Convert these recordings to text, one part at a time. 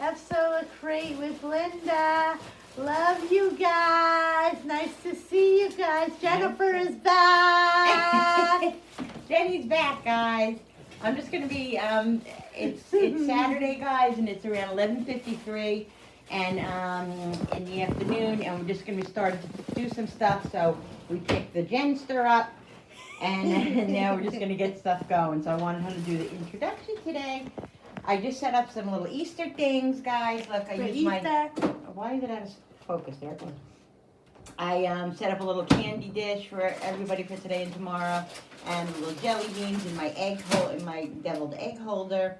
Have so great with Linda. Love you guys. Nice to see you guys. Jennifer is back. Jenny's back, guys. I'm just gonna be. It's Saturday, guys, and it's around 11:53, and in the afternoon, and we're just gonna be starting to do some stuff. So we picked the Genster up, and now we're just gonna get stuff going. So I wanted her to do the introduction today. I just set up some little Easter things, guys. Look, I used my. Why is it out of focus there? I set up a little candy dish for everybody for today and tomorrow, and little jelly beans in my deviled egg holder.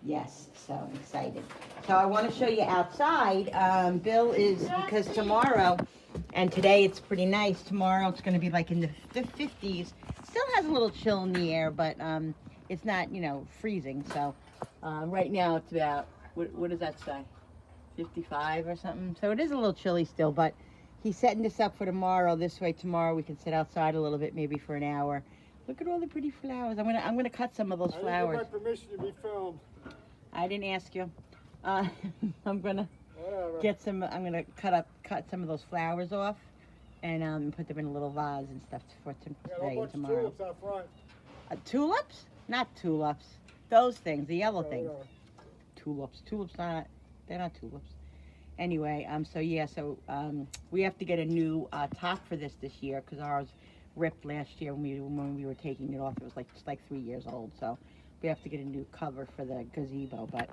Yes, so I'm excited. So I want to show you outside. Bill is, because tomorrow and today it's pretty nice. Tomorrow it's going to be like in the 50s. Still has a little chill in the air, but it's not, freezing. So right now it's about, what does that say? 55 or something. So it is a little chilly still, but he's setting this up for tomorrow. This way tomorrow we can sit outside a little bit, maybe for an hour. Look at all the pretty flowers. I'm gonna cut some of those flowers. I didn't get my permission to be filmed. I didn't ask you. I'm gonna cut some of those flowers off and put them in a little vase and stuff for today and tomorrow. Tulips out front. Tulips? Not tulips. Those things, the yellow things. Yeah. Tulips not. They're not tulips. Anyway, so we have to get a new top for this year because ours ripped last year when we were taking it off. It was like 3 years old, so we have to get a new cover for the gazebo. But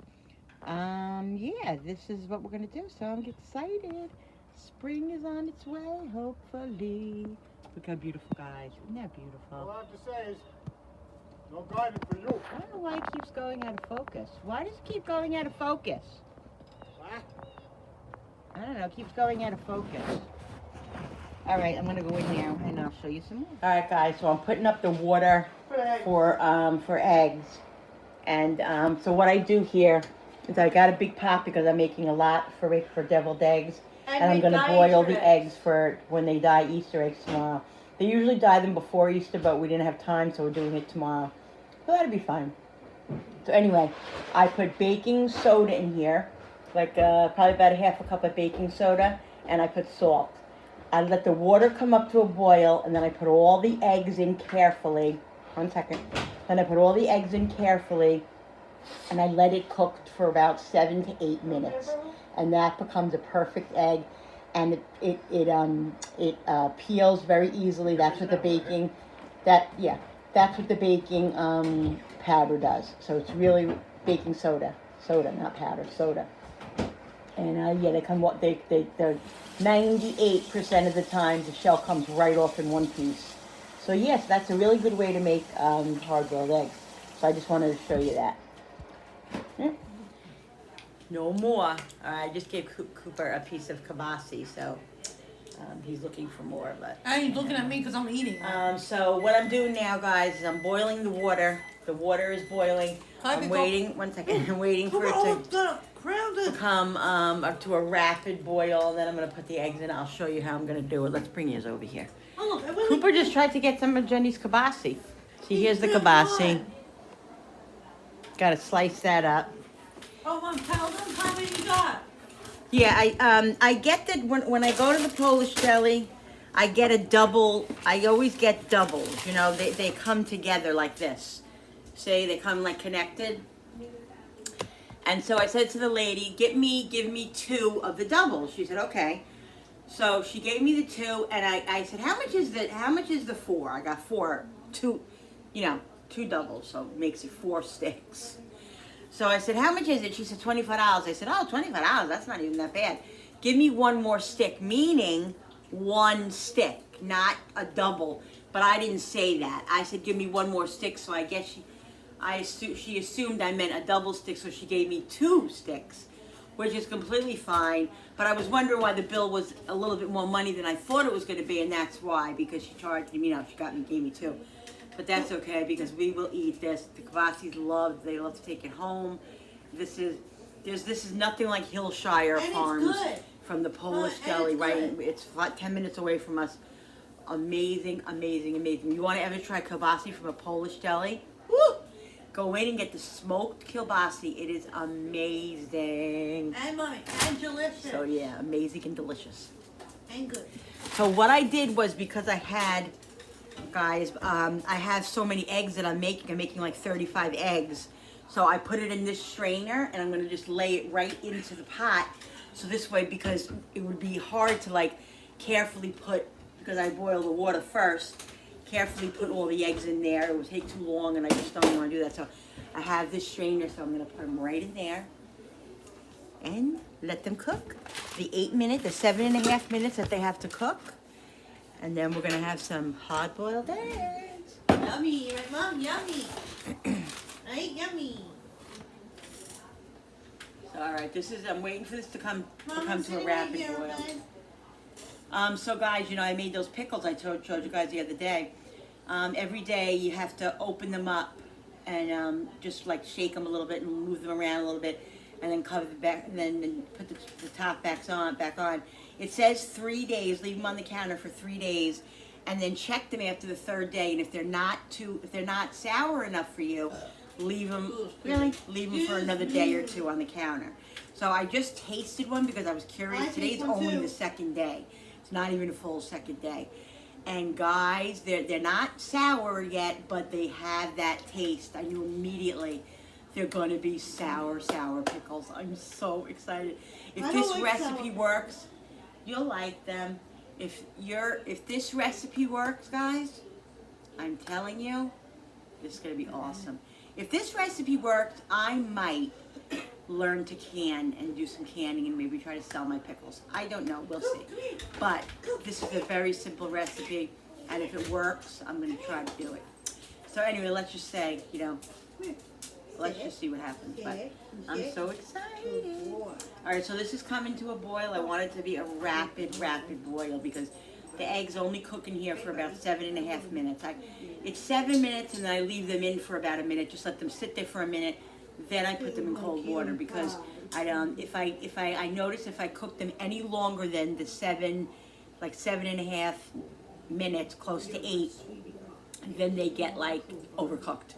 yeah, this is what we're gonna do. So I'm excited. Spring is on its way, hopefully. Look how beautiful, guys. Isn't that beautiful? All I have to say is, no guidance for you. I don't know why it keeps going out of focus. Why does it keep going out of focus? I don't know, it keeps going out of focus. All right, I'm gonna go in there and I'll show you some more. All right, guys, so I'm putting up the water for eggs. And so what I do here is I got a big pot because I'm making a lot for deviled eggs. And I'm gonna boil the eggs for when they die Easter eggs tomorrow. They usually dye them before Easter, but we didn't have time, so we're doing it tomorrow. So that'll be fine. So anyway, I put baking soda in here. Like probably about a half a cup of baking soda, and I put salt. I let the water come up to a boil, and then I put all the eggs in carefully. 1 second. Then I put all the eggs in carefully, and I let it cook for about 7 to 8 minutes, and that becomes a perfect egg, and it peels very easily. That's what the baking powder does. So it's really baking soda, not powder, soda. And yeah, they're 98% of the time the shell comes right off in one piece. So yes, that's a really good way to make hard-boiled eggs. So I just wanted to show you that. No more. I just gave Cooper a piece of kibasi, so he's looking for more. But He's looking at me because I'm eating. So what I'm doing now, guys, is I'm boiling the water. The water is boiling. I'm waiting. 1 second. I'm waiting for it to come up to a rapid boil, and then I'm going to put the eggs in. I'll show you how I'm going to do it. Let's bring yours over here. Oh, look, Cooper just tried to get some of Jenny's kibasi. See, here's the kibasi. Got to slice that up. Oh, Mom, tell them how many you got. Yeah, I get that when I go to the Polish deli, I get a double. I always get doubles. They come together like this. See, they come like connected. And so I said to the lady, give me 2 of the doubles. She said, okay. So she gave me the 2, and I said, how much is the 4? I got 2 doubles, so it makes it 4 sticks. So I said, how much is it? She said, $25. I said, oh, $25, that's not even that bad. Give me 1 more stick, meaning 1 stick, not a double. But I didn't say that. I said, give me 1 more stick, so I guess she assumed I meant a double stick, so she gave me 2 sticks, which is completely fine. But I was wondering why the bill was a little bit more money than I thought it was going to be, and that's why, because she charged me, gave me 2. But that's okay, because we will eat this. The kibasis they love to take it home. This is nothing like Hillshire Farms from the Polish deli, right? It's 10 minutes away from us. Amazing, amazing, amazing. You want to ever try kielbasa from a Polish deli? Woo! Go in and get the smoked kielbasa. It is amazing. And mommy, and delicious. So yeah, amazing and delicious. And good. So what I did was, because I had, guys, I have so many eggs that I'm making like 35 eggs. So I put it in this strainer, and I'm gonna just lay it right into the pot. So this way, because it would be hard to like carefully put, because I boil the water first, carefully put all the eggs in there. It would take too long, and I just don't want to do that. So I have this strainer, so I'm gonna put them right in there and let them cook. The 7.5 minutes that they have to cook. And then we're gonna have some hard-boiled eggs. Yummy, right, Mom? Yummy. Right? Yummy. So, all right, I'm waiting for this to come Mom, to a rapid boil. So guys, you know, I made those pickles I showed you guys the other day. Every day you have to open them up and just like shake them a little bit and move them around a little bit, and then cover the back, and then put the top back on. It says 3 days. Leave them on the counter for 3 days, and then check them after the third day. And if they're not sour enough for you, leave them for another day or two on the counter. So I just tasted one because I was curious. Today's only the second day. It's not even a full second day. And guys, they're not sour yet, but they have that taste. I knew immediately they're gonna be sour pickles. I'm so excited. If this recipe works, you'll like them. If this recipe works, guys, I'm telling you, this is gonna be awesome. If this recipe works, I might learn to can and do some canning and maybe try to sell my pickles. I don't know, we'll see. But this is a very simple recipe, and if it works, I'm gonna try to do it. So anyway, let's just say, you know, let's just see what happens. But I'm so excited. All right, so this is coming to a boil. I want it to be a rapid boil because the eggs only cook in here for about 7.5 minutes. It's 7 minutes, and then I leave them in for about a minute. Just let them sit there for a minute. Then I put them in cold water because if I notice if I cook them any longer than the 7.5 minutes, close to 8, then they get like overcooked.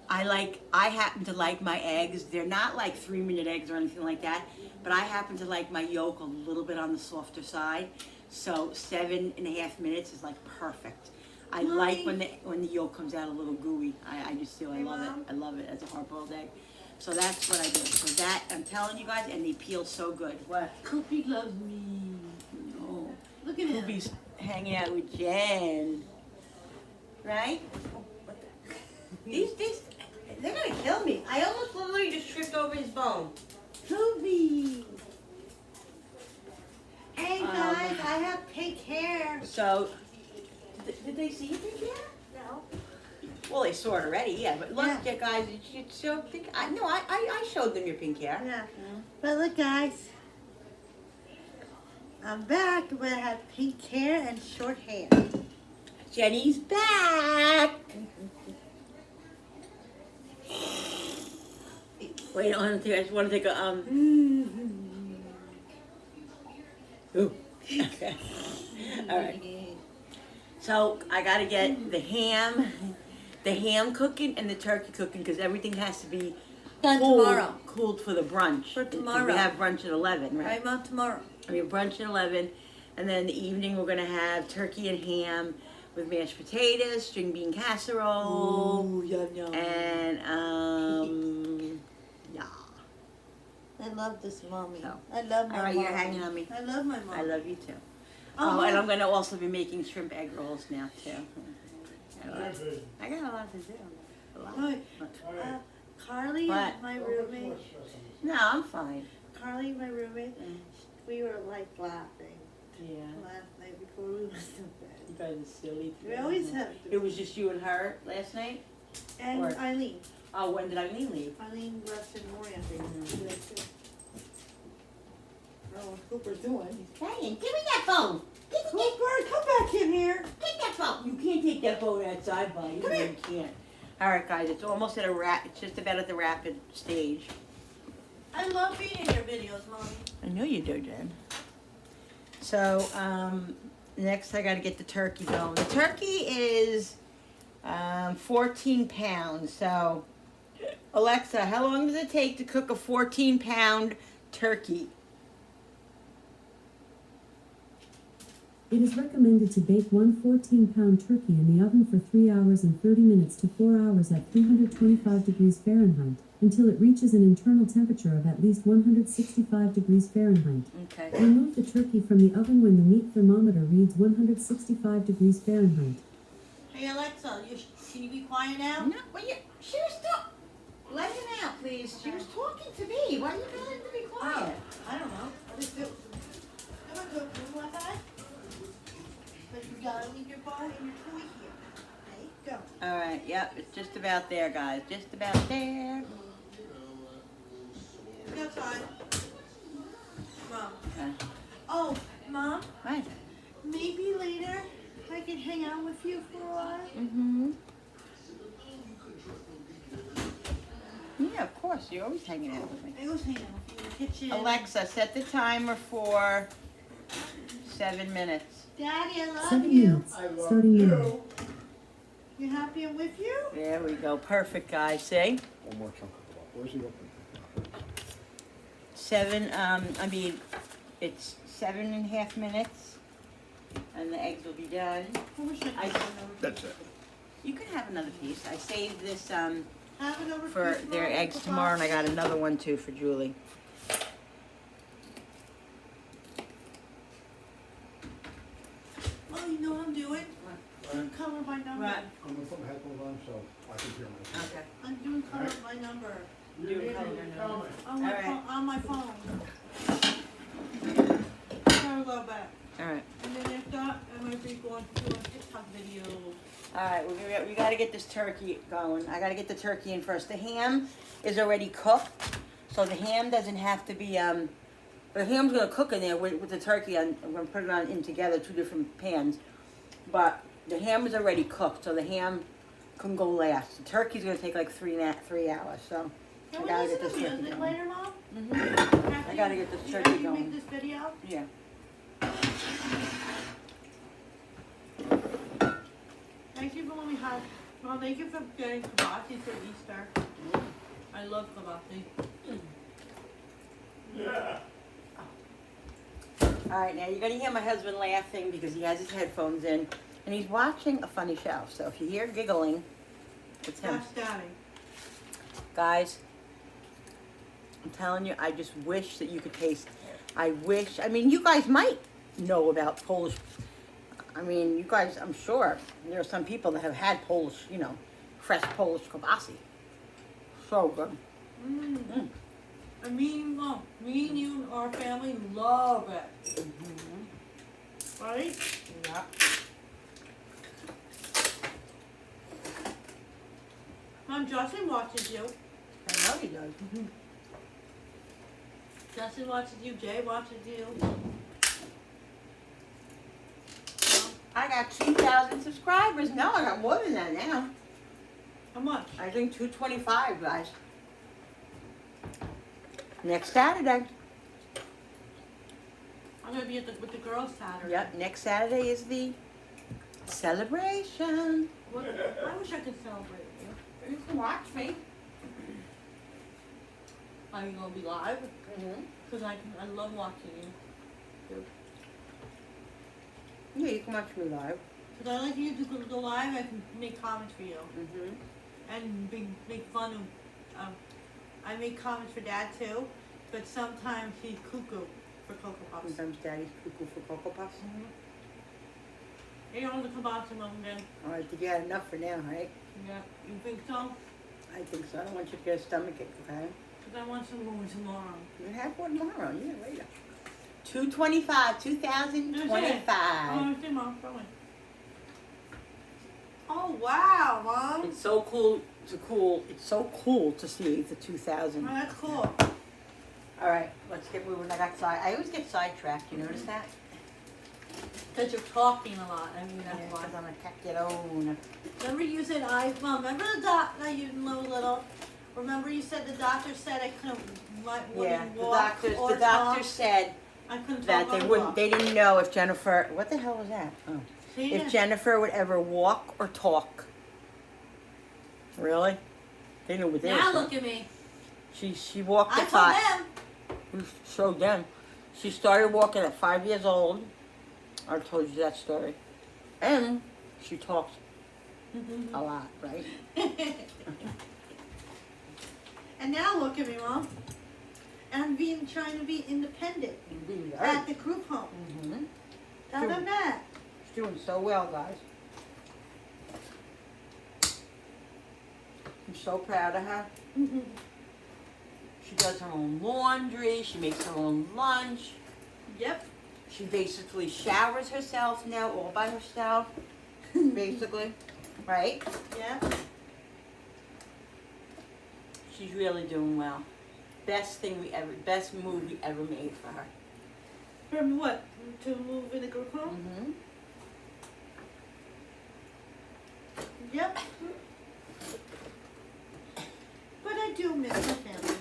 I happen to like my eggs. They're not like 3-minute eggs or anything like that, but I happen to like my yolk a little bit on the softer side. So 7.5 minutes is like perfect. I like when the yolk comes out a little gooey. I just do. I love it. I love it as a hard-boiled egg. So that's what I do. So that, I'm telling you guys, and they peel so good. What? Koopy loves me. No. Look at him. Koopy's hanging out with Jen. Right? These, they're gonna kill me. I almost literally just tripped over his bone. Koopy. Hey guys, I have pink hair. So, did they see your pink hair? No. Well, they saw it already, yeah. But look, yeah, guys, you show pink. I showed them your pink hair. Yeah. But look, guys, I'm back. But I have pink hair and short hair. Jenny's back. Wait, I just want to take a Ooh. Okay. All right. So I gotta get the ham cooking and the turkey cooking because everything has to be Done tomorrow. Cooled for the brunch. For tomorrow. We have brunch at 11, right? Right, Mom, tomorrow. We have brunch at 11, and then in the evening we're gonna have turkey and ham with mashed potatoes, string bean casserole. Ooh, yum yum. And yeah. I love this mommy. So. I love my mom. All right, you're hanging on me. I love my mom. I love you too. Oh, and I'm going to also be making shrimp egg rolls now too. I got a lot to do. A lot. Hi. Carly, What? my roommate. No, I'm fine. Carly, my roommate. We were like laughing Yeah. last night before we went to bed. You guys are silly. We always have to. It was just you and her last night? And or- Eileen. Oh, when did Eileen leave? Eileen left in the morning, I think. I don't know what Cooper's doing. Hey, give me that phone. Cooper, come back in here. Take that phone. You can't take that phone outside, buddy. Come here. You can't. All right, guys. It's almost at it's just about at the rapid stage. I love being in your videos, Mommy. I know you do, Jen. So, next I got to get the turkey going. The turkey is 14 pounds, so Alexa, how long does it take to cook a 14-pound turkey? It is recommended to bake one 14-pound turkey in the oven for 3 hours and 30 minutes to 4 hours at 325 degrees Fahrenheit until it reaches an internal temperature of at least 165 degrees Fahrenheit. Okay. Remove the turkey from the oven when the meat thermometer reads 165 degrees Fahrenheit. Hey Alexa, can you be quiet now? No, well, she was talking. Let him out, please. She was talking to me. Why are you telling him to be quiet? I don't know. What is it? Come on, go. You want that? But you gotta leave your ball and your toy here. Okay, go. All right. Yep. It's just about there, guys. Just about there. Go outside. Mom. Okay. Oh, Mom, Right. maybe later I can hang out with you for a while. Mm-hmm. Yeah, of course. You're always hanging out with me. I was hanging out with you in the kitchen. Alexa, set the timer for 7 minutes. Daddy, I love 7 you. minutes, starting now. You happy I'm with you? There we go. Perfect, guys. See? One more chunk of block. Where's he open? 7. It's 7.5 minutes, and the eggs will be done. I wish I could I- have another That's piece. it. You can have another piece. I saved this Have another for piece, their Mom, eggs with the tomorrow, and I box. got another one too for Julie. Oh, you know what I'm doing? I'm color by number. What? I'm gonna put my headphones on so I can hear myself. Okay. I'm doing color by number. Do color by number. On my, All right. on my phone. Color a little bit. All right. And then if not, I might be going to do a TikTok video. All right. We got to get this turkey going. I got to get the turkey in first. The ham is already cooked, so the ham doesn't have to be. The ham's gonna cook in there with the turkey. I'm gonna put it on in together, 2 different pans. But the ham is already cooked, so the ham can go last. The turkey's gonna take like 3 hours. So Can I we gotta listen get this to turkey music going. later, Mom? I gotta get this turkey After you going. make this video? Yeah. Thank you for letting me have. Well, thank you for getting kibasi for Easter. I love kibasi. All right, now you're gonna hear my husband laughing because he has his headphones in and he's watching a funny show. So if you hear giggling, it's him. That's Daddy. Guys, I'm telling you, I just wish that you could taste. I mean, you guys might know about Polish. I mean, you guys, I'm sure there are some people that have had Polish, fresh Polish kibasi. So good. Mm. I mean, Mom, me and you and our family love it. Right? Yeah. Mom, Justin watches you. I know he does. Justin watches you. Jay watches you. I got 2,000 subscribers. No, I got more than that now. How much? I think 225, guys. Next Saturday. I'm gonna be with the girls Saturday. Yep, next Saturday is the celebration. What? I wish I could celebrate with you. You can watch me. Are you gonna be live? Mm-hmm. Cause I love watching you. Yeah, you can watch me live. Cause I like you to go live. I can make comments for you Mm-hmm. and make fun of. I make comments for Dad too, but sometimes he's cuckoo for Cocoa Puffs. Sometimes Daddy's cuckoo for Cocoa Puffs. Hey, on the kibasi mom again. All right, did you have enough for now, right? Yeah, you think so? I think so. I don't want you to get a stomachache, okay? Cause I want some more tomorrow. You can have one tomorrow. Yeah, later. 225, 2025. Oh, see, Mom, show me. Oh wow, Mom. It's so cool. It's so cool to see the 2000. Oh, that's cool. All right, let's get moving. I always get sidetracked. You notice that? Cause you're talking a lot. I mean, that's why. Because I'm a cacchione. Remember you said Mom, remember the doctor you know little? Remember you said the doctor said I couldn't Yeah, wouldn't the walk or doctor talk? said I couldn't that talk or walk. they didn't know if Jennifer, what the hell was that? Oh. See If ya. Jennifer would ever walk or talk. Really? They know what they're Now saying. look at me. She walked I at told 5. them. We showed them. She started walking at 5 years old. I told you that story. And she talks a lot, right? And now look at me, Mom. I'm trying to be independent at the group home. Mm-hmm. Tell them that. She's doing so well, guys. I'm so proud of her. She does her own laundry. She makes her own lunch. Yep. She basically showers herself now, all by herself, basically, right? Yep. She's really doing well. Best move we ever made for her. From what? To move in the group home? Mm-hmm. Yep. But I do miss my family.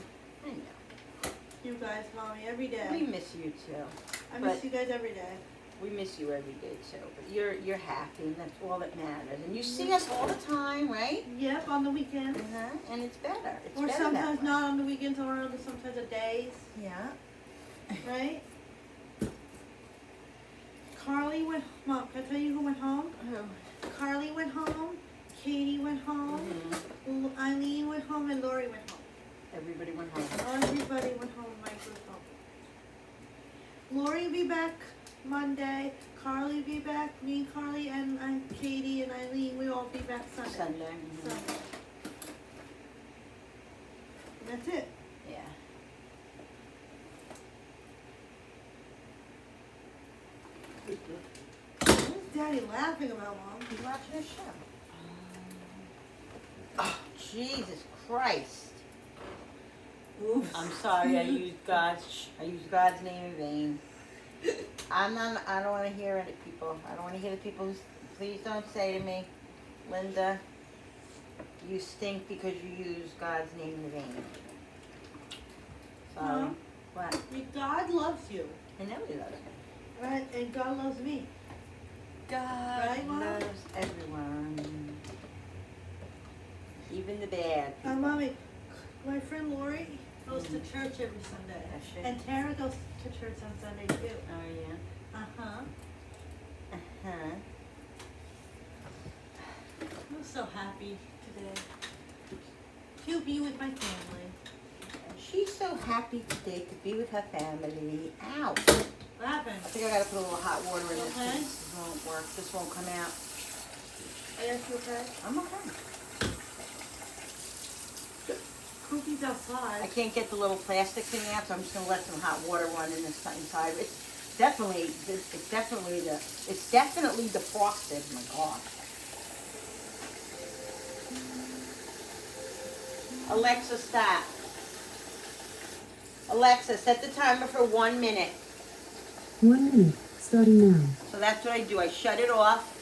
I know. You guys, Mommy, every day. We miss you too. I miss but- you guys every day. We miss you every day too. But you're happy, and that's all that matters. And you see us all the time, right? Yep, on the weekends. Uh-huh. And it's better. It's Or better that sometimes way. not on the weekends, or on sometimes the days, Yeah. right? Carly went, Mom, can I tell you who went home? Carly went home, Katie went home, Mhm. Eileen went home, and Lori went home. Everybody went home. Everybody went home in my group home. Lori will be back Monday, Carly will be back, me and Carly and Katie and Eileen, we all be back Sunday. Sunday. Mhm. Sunday. That's it. Yeah. What's Daddy laughing about, Mom? He's watching a show. Oh, Jesus Christ. Oops. I'm sorry, I used God's name in vain. I don't want to hear it, people. I don't want to hear the people who, please don't say to me, Linda, you stink because you use God's name in vain. Sorry. Mom? What? God loves you, I know he loves me. right? And God loves me. God Right, Mom? loves everyone. Even the bad people. Mommy, my friend Lori goes to church every Sunday. Does she? And Tara goes to church on Sunday too. Oh, yeah. Uh-huh. Uh-huh. I'm so happy today to be with my family. She's so happy today to be with her family. Ow. What happened? I think I gotta put a little hot water in this. Okay. This won't work. This won't come out. Are you okay? I'm okay. Cookie's outside. I can't get the little plastic thing out, so I'm just gonna let some hot water run in this inside. It's definitely defrosted. Oh my God. Alexa, stop. Alexa, set the timer for 1 minute. 1 minute, starting now. So that's what I do. I shut it off.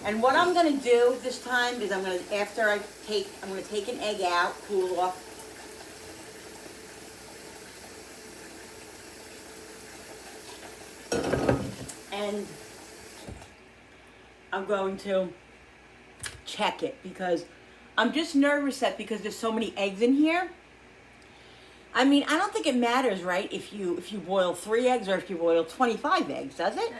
And what I'm gonna do this time is I'm gonna take an egg out, cool off. And I'm going to check it because I'm just nervous that because there's so many eggs in here. I mean, I don't think it matters, right? If you boil 3 eggs or if you boil 25 eggs, does it?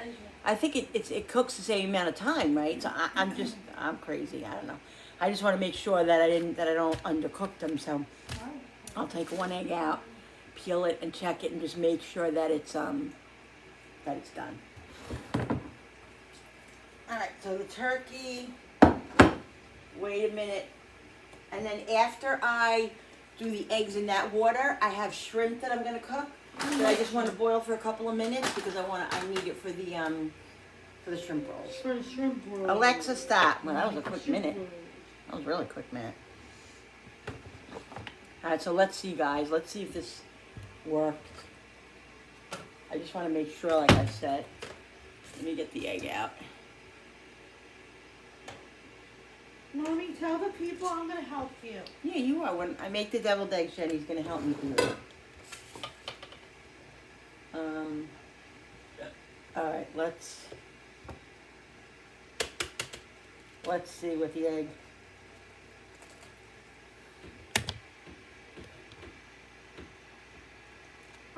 I think it cooks the same amount of time, right? So I'm crazy. I don't know. I just want to make sure that I don't undercook them. So I'll take 1 egg out, peel it, and check it, and just make sure that it's done. All right. So the turkey. Wait a minute, and then after I do the eggs in that water, I have shrimp that I'm gonna cook. That I just want to boil for a couple of minutes because I need it for the shrimp rolls. For shrimp roll. Alexa, stop. Well, that was a quick minute. That was a really quick minute. All right, so let's see, guys. Let's see if this worked. I just want to make sure, like I said. Let me get the egg out. Mommy, tell the people I'm gonna help you. Yeah, you are. When I make the deviled eggs, Jenny's gonna help me do it. All right, let's see with the egg.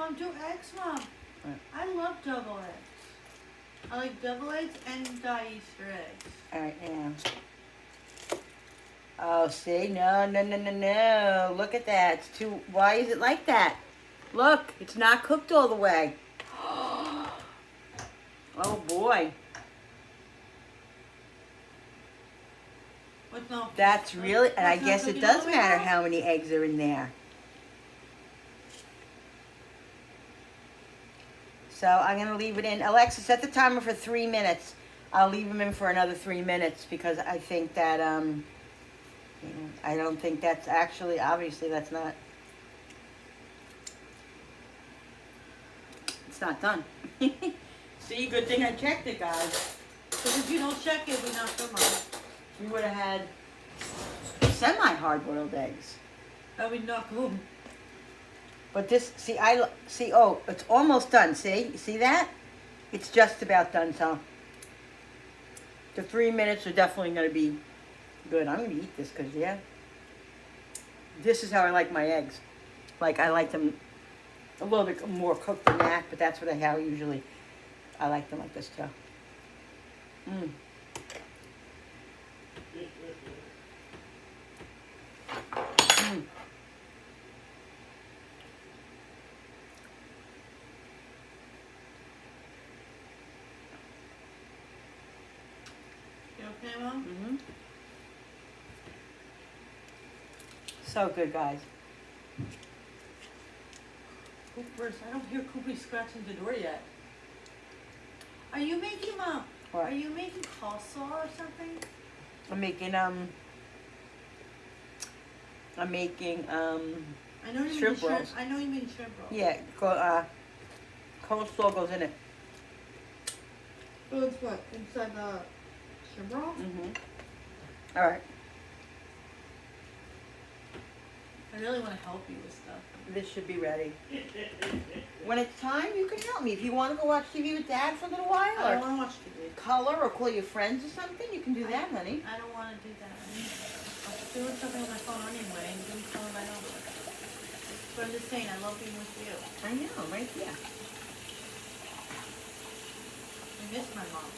Mom, do eggs, Mom. Right. I love double eggs. I like double eggs and Easter eggs. All right, now. Oh, see? No. Look at that. It's too... Why is it like that? Look, it's not cooked all the way. Oh, boy. What's not? That's really... And I What's not guess it cooking all does the way matter down? how many eggs are in there. So I'm going to leave it in. Alexa, set the timer for 3 minutes. I'll leave them in for another 3 minutes because I think that, you know, I don't think that's actually, obviously that's not, it's not done. See, good thing I checked it, guys. Because if you don't check it, we not good, Mom. We would have had semi-hard-boiled eggs. That would not good. But this, see, oh, it's almost done, see? You see that? It's just about done, so the 3 minutes are definitely going to be good. I'm going to eat this because, yeah, this is how I like my eggs. Like, I like them a little bit more cooked than that, but that's what how usually I like them like this, too. Mm. Mm. You okay, Mom? Mm-hmm. So good, guys. Coopers, I don't hear Coopy scratching the door yet. Are you making, Mom? What? Are you making coleslaw or something? I'm making I know you shrimp mean rolls. I know you mean shrimp rolls. Yeah, coleslaw goes in it. So it's what? Inside the shrimp roll? Mm-hmm. All right. I really want to help you with stuff. This should be ready. When it's time, you can help me. If you want to go watch TV with Dad for a little while, I don't or want to watch TV. color, or call your friends or something, you can do that, honey. I don't want to do that. I'm doing something on my phone anyway, and doing something by number. But I'm just saying, I love being with you. I know, right? Yeah. I miss my mom.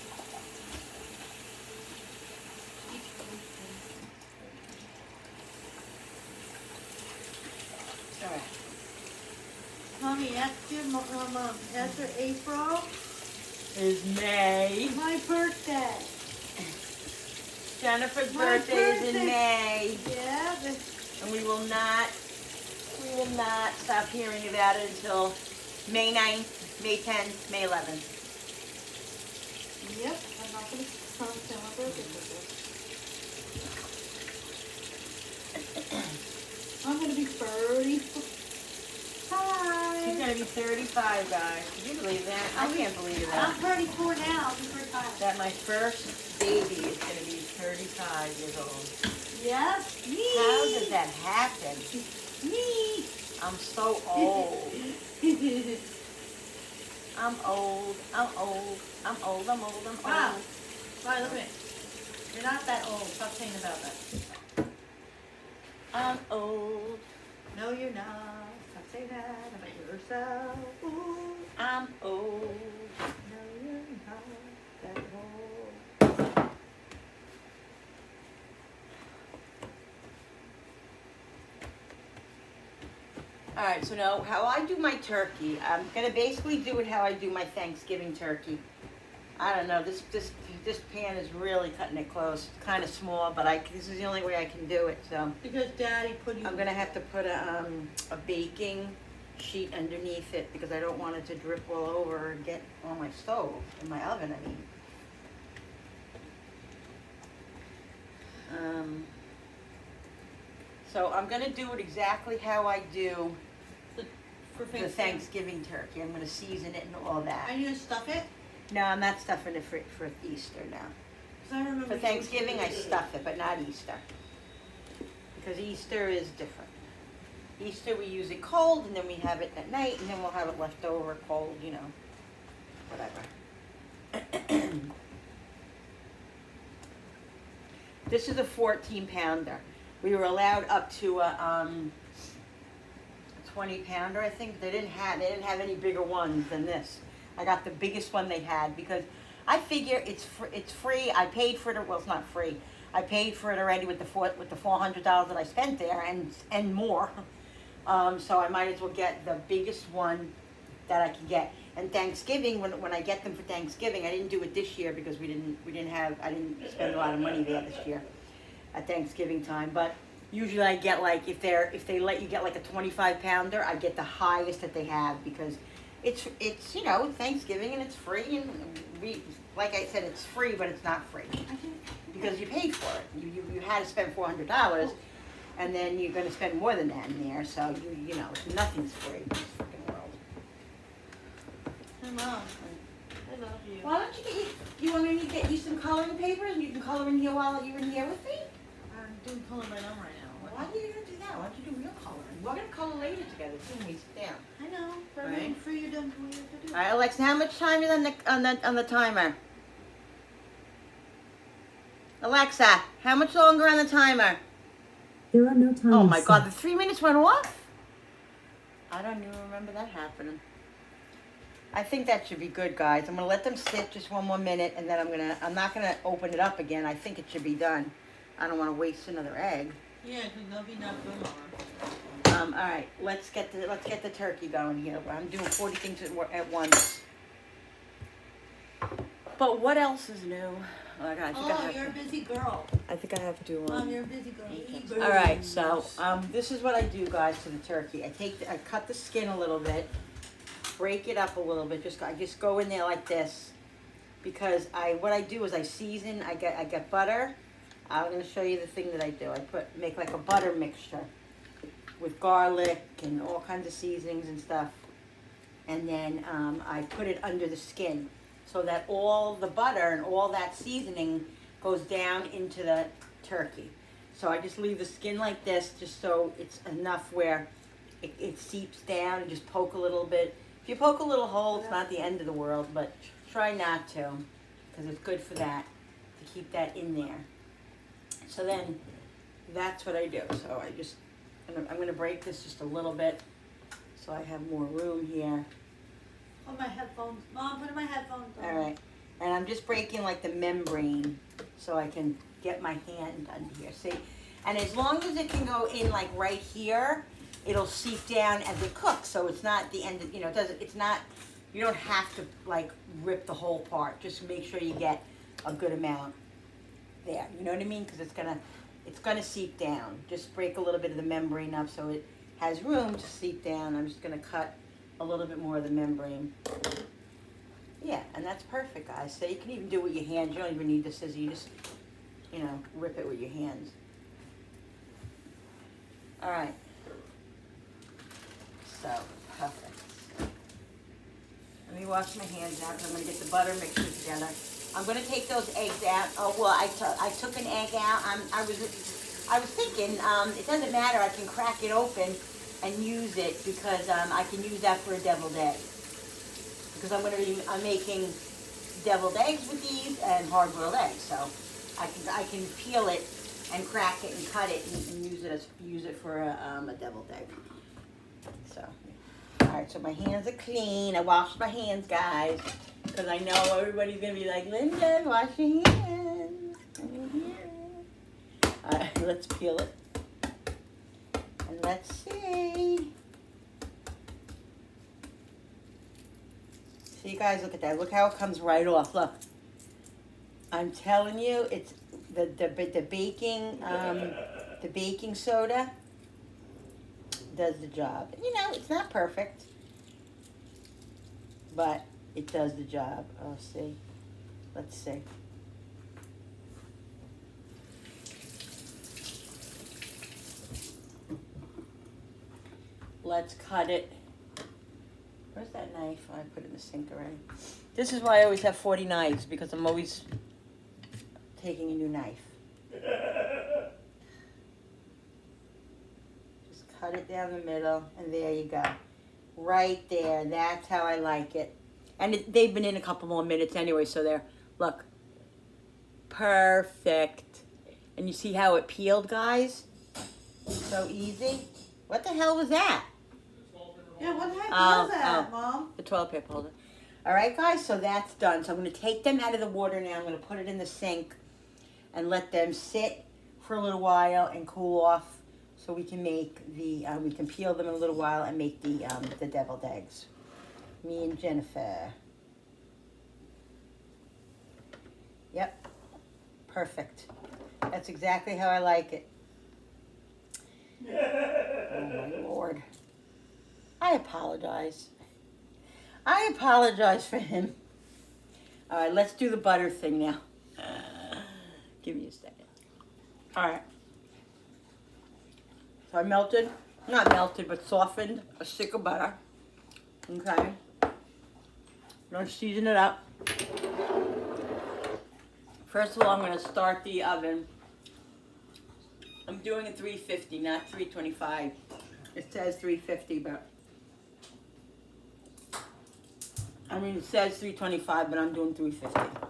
All right. Mommy, after April, Is May. my birthday. Jennifer's My birthday is in birthday. May, Yeah, and we will not stop hearing about it until May 9th, May 10th, May 11th. yep, I'm not going to tell my birthday for I'm going to be 30. Hi. She's gonna be 35, guys. Can you believe that? I can't believe I'm that. 34 now. I'll be 35. That my first baby is gonna be 35 years old. Yes, me. How did that happen? Me. I'm so old. I'm old. I'm old. I'm old. I'm old. I'm Wow. old. Right, look at me. You're not that old. Stop saying about that. I'm old. No, you're not. Stop saying that about yourself. Ooh. I'm old. No, you're not that old. All right. So now, how I do my turkey, I'm gonna basically do it how I do my Thanksgiving turkey. I don't know. This pan is really cutting it close. It's kind of small, but this is the only way I can do it. So Because Daddy put you. I'm gonna have to put a baking sheet underneath it because I don't want it to drip all over and get on my stove, in my oven, I mean. So I'm gonna do it exactly how I do for the Thanksgiving turkey. I'm gonna season it and all that. Are you gonna stuff it? No, I'm not stuffing it for Easter now. 'Cause I remember. For Thanksgiving, I stuff it, but not Easter. Because Easter is different. Easter, we use it cold, and then we have it at night, and then we'll have it left over cold, you know, whatever. This is a 14-pounder. We were allowed up to a 20-pounder, I think. They didn't have any bigger ones than this. I got the biggest one they had because I figure it's free. I paid for it. Well, it's not free. I paid for it already with the $400 that I spent there and more. So I might as well get the biggest one that I can get. And Thanksgiving, when I get them for Thanksgiving, I didn't do it this year because I didn't spend a lot of money there this year at Thanksgiving time. But usually I get like, if they let you get like a 25-pounder, I get the highest that they have because it's you know, Thanksgiving and it's free, and like I said, it's free, but it's not free because you paid for it. You had to spend $400, and then you're going to spend more than that in there. So you know, nothing's free in this freaking world. I love you. Why don't you want me to get you some coloring papers and you can color in here while you're in here with me? I'm doing color right now. Why are you going to do that? Why don't you do real coloring? We're going to color later together too when we sit down. I know, but I'm Right. waiting for you to do what you have to do. All right, Alexa, how much time is on the timer? Alexa, how much longer on the timer? There are no timers Oh my God, set. the 3 minutes went off? I don't even remember that happening. I think that should be good, guys. I'm gonna let them sit just one more minute, and then I'm not gonna open it up again. I think it should be done. I don't want to waste another egg. Yeah, because they'll be not good on. All right, let's get the turkey going here. I'm doing 40 things at once. But what else is new? Oh, God, You're a busy girl. I think I have to. Mom, you're a busy girl. Okay. All right, so this is what I do, guys, to the turkey. I cut the skin a little bit, break it up a little bit. I just go in there like this, because what I do is I season. I get butter. I'm going to show you the thing that I do. I make like a butter mixture with garlic and all kinds of seasonings and stuff, and then I put it under the skin so that all the butter and all that seasoning goes down into the turkey. So I just leave the skin like this, just so it's enough where it seeps down, and just poke a little bit. If you poke a little hole, it's not the end of the world, but try not to, because it's good for that, to keep that in there. So then that's what I do. So I'm going to break this just a little bit so I have more room here. Put my headphones. Mom, put my headphones on. All right. And I'm just breaking like the membrane so I can get my hand under here. See? And as long as it can go in like right here, it'll seep down as it cooks. So it's not the end of, you know, you don't have to like rip the whole part. Just make sure you get a good amount there. You know what I mean? Because it's gonna seep down. Just break a little bit of the membrane up so it has room to seep down. I'm just gonna cut a little bit more of the membrane. Yeah, and that's perfect, guys. So you can even do it with your hands. You don't even need the scissors. You just, you know, rip it with your hands. All right. So, perfect. Let me wash my hands now because I'm going to get the butter mixture together. I'm going to take those eggs out. Oh, well, I took an egg out. I was thinking, it doesn't matter. I can crack it open and use it because I can use that for a deviled egg. Because I'm making deviled eggs with these and hard-boiled eggs, so I can peel it and crack it and cut it and use it for a deviled egg. So, all right. So my hands are clean. I washed my hands, guys, because I know everybody's gonna be like, Linda, wash your hands. All right, let's peel it and let's see. See, guys, look at that. Look how it comes right off. Look, I'm telling you, it's the baking soda does the job. You know, it's not perfect, but it does the job. Oh, see, let's see. Let's cut it. Where's that knife? Oh, I put it in the sink already. This is why I always have 40 knives, because I'm always taking a new knife. Just cut it down the middle, and there you go. Right there. That's how I like it. And they've been in a couple more minutes anyway, so they're, look, perfect. And you see how it peeled, guys? So easy. What the hell was that? Yeah, what the heck Oh, was that, oh. Mom? The toilet paper holder. All right, guys, so that's done. So I'm going to take them out of the water now. I'm going to put it in the sink and let them sit for a little while and cool off so we can make we can peel them in a little while and make the deviled eggs. Me and Jennifer. Yep, perfect. That's exactly how I like it. Oh, my Lord. I apologize. I apologize for him. All right, let's do the butter thing now. Give me a second. All right. So I melted, not melted, but softened a stick of butter. Okay. I'm going to season it up. First of all, I'm going to start the oven. I'm doing it 350, not 325. It says 350, but I mean, it says 325, but I'm doing 350.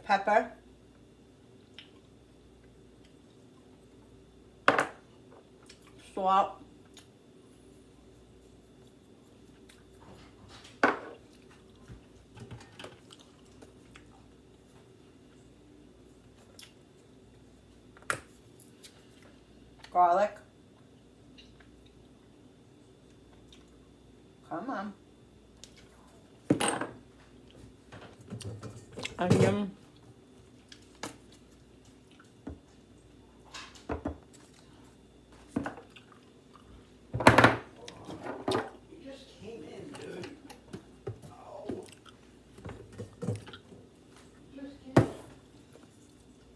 Pepper. Salt. Garlic. Come on. Onion.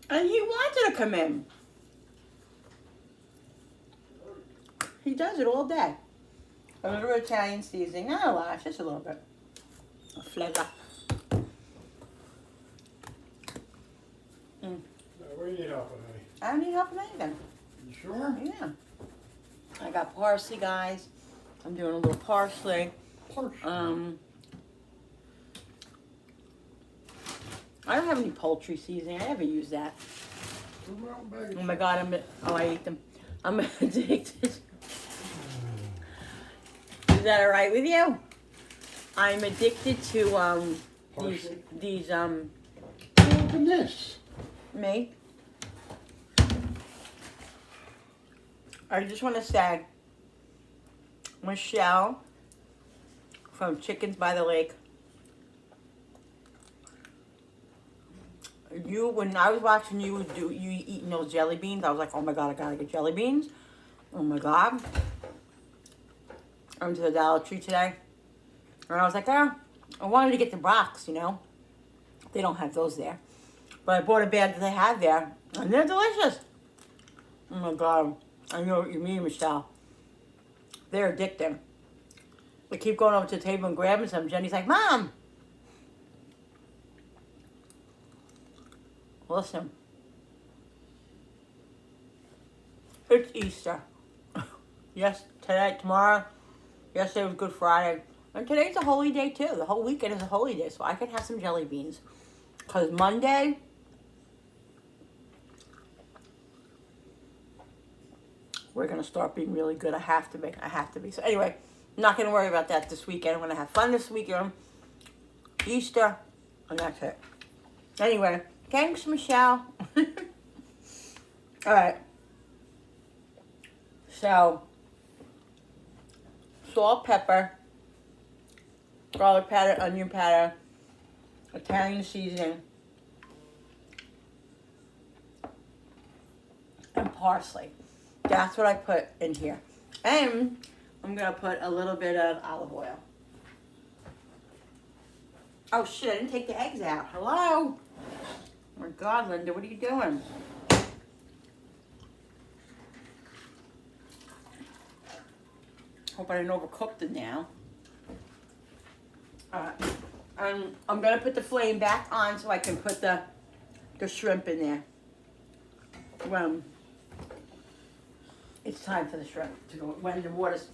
And he wanted to come in. He does it all day. A little Italian seasoning, not a lot, just a little bit. A flavor. Where do you need help with, honey? I don't need help with anything. You sure? Yeah. I got parsley, guys. I'm doing a little parsley. Parsley. I don't have any poultry seasoning. I never use that. Oh my God, I ate them. I'm addicted. Is that all right with you? I'm addicted to these Open this. me. I just want to say, Michelle from Chickens by the Lake. When I was watching you eating those jelly beans, I was like, oh my God, I gotta get jelly beans. Oh my God. I went to the Dollar Tree today. And I was like, oh, I wanted to get the box, you know. They don't have those there. But I bought a bag that they had there. And they're delicious. Oh my God. I know what you mean, Michelle. They're addicting. We keep going over to the table and grabbing some. Jenny's like, Mom. Listen. It's Easter. Yes, today, tomorrow. Yesterday was Good Friday. And today's a holy day too. The whole weekend is a holy day. So I can have some jelly beans. Because Monday, we're going to start being really good. I have to be. So anyway, I'm not going to worry about that this weekend. I'm going to have fun this weekend. Easter. And that's it. Anyway, thanks, Michelle. All right. So, salt, pepper, garlic powder, onion powder, Italian seasoning, and parsley. That's what I put in here. And I'm going to put a little bit of olive oil. Oh shit, I didn't take the eggs out. Hello? Oh my God, Linda, what are you doing? Hope I didn't overcook them now. Alright. I'm going to put the flame back on so I can put the shrimp in there. It's time for the shrimp to go, when the water's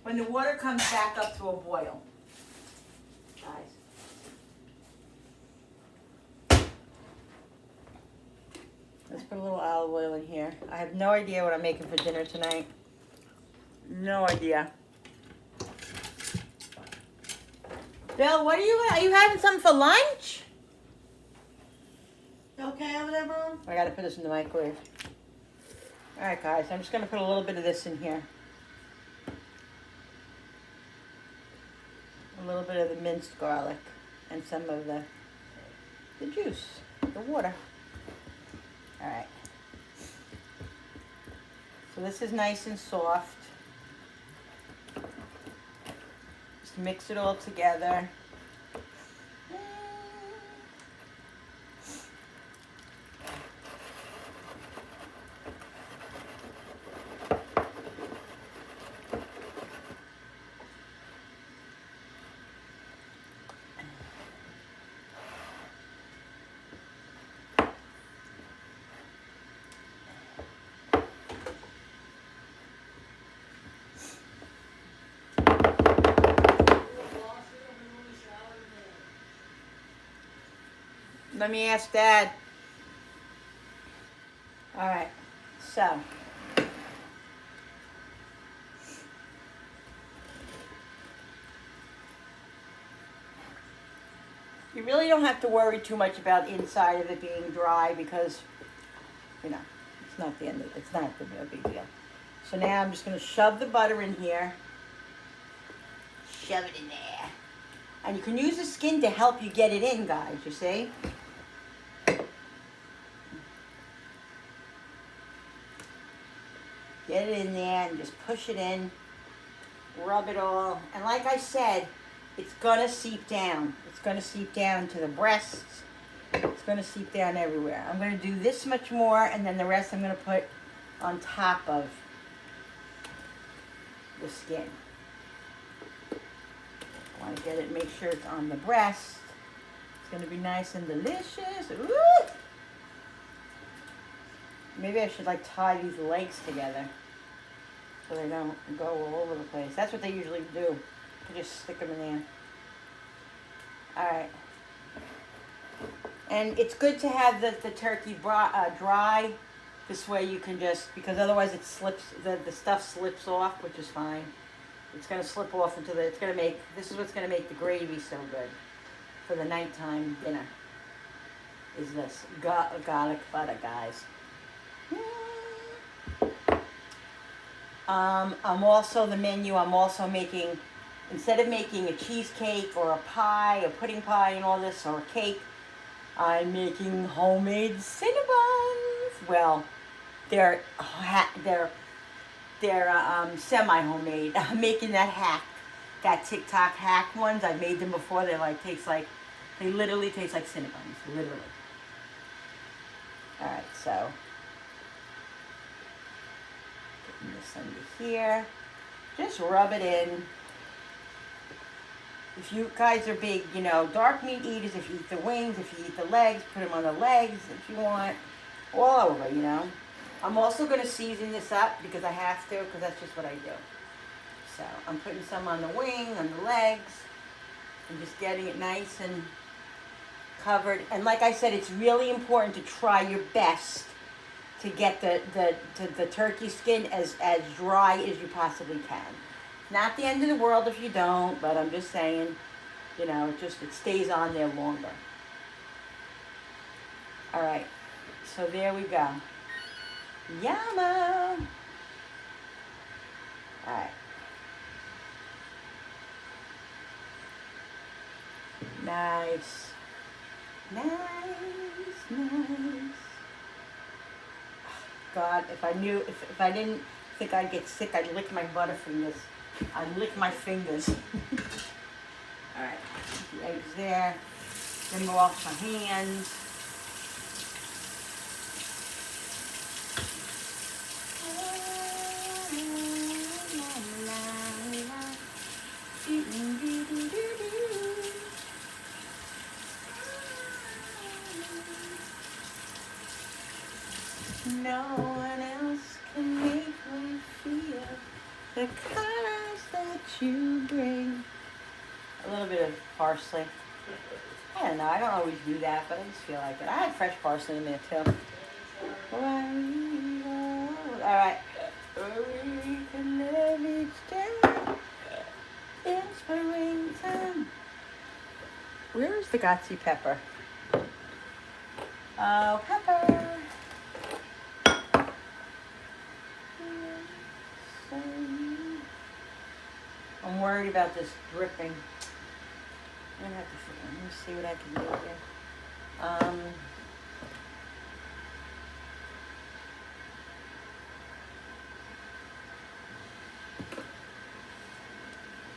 when the water comes back up to a boil. Guys. Let's put a little olive oil in here. I have no idea what I'm making for dinner tonight. No idea. Bill, what are you having something for lunch? You okay over there, Mom? I gotta put this in the microwave. Alright guys, I'm just gonna put a little bit of this in here. A little bit of the minced garlic and some of the juice, the water. Alright. So this is nice and soft. Just mix it all together. Let me ask Dad. All right, so. You really don't have to worry too much about the inside of it being dry because, you know, it's not the end of it. It's not a big deal. So now I'm just going to shove the butter in here. Shove it in there. And you can use the skin to help you get it in, guys, you see? Get it in there and just push it in. Rub it all. And like I said, it's going to seep down. It's going to seep down to the breasts. It's going to seep down everywhere. I'm going to do this much more, and then the rest I'm going to put on top of the skin. I want to get it, make sure it's on the breast. It's going to be nice and delicious. Ooh! Maybe I should like tie these legs together so they don't go all over the place. That's what they usually do. You just stick them in there. Alright. And it's good to have the turkey dry. This way you can just, because otherwise it slips, the stuff slips off, which is fine. It's going to slip off into the, this is what's going to make the gravy so good for the nighttime dinner. Is this garlic butter, guys. I'm also making, instead of making a cheesecake or a pie, a pudding pie and all this, or a cake, I'm making homemade Cinnabons. Well, they're semi-homemade. I'm making that TikTok hack ones. I've made them before. They literally taste like Cinnabons, literally. All right, so putting this under here. Just rub it in. If you guys are big, dark meat eaters, if you eat the wings, if you eat the legs, put them on the legs if you want. All over, I'm also going to season this up because I have to, because that's just what I do. So I'm putting some on the wing, on the legs, and just getting it nice and covered. And like I said, it's really important to try your best to get the turkey skin as dry as you possibly can. Not the end of the world if you don't, but I'm just saying, it stays on there longer. All right, so there we go. Yumma! All right. Nice. Nice. God, if I didn't think I'd get sick, I'd lick my butterfingers. I'd lick my fingers. All right, the eggs there. Then go off my hands. No one else can make The colors that you bring. A little bit of parsley. I don't know, I don't always do that, but I just feel like it. I had fresh parsley in there too. Alright. We can live each day in springtime. Where is the Gotsy pepper? Oh, pepper. I'm worried about this dripping. I'm gonna have to, let me see what I can do here.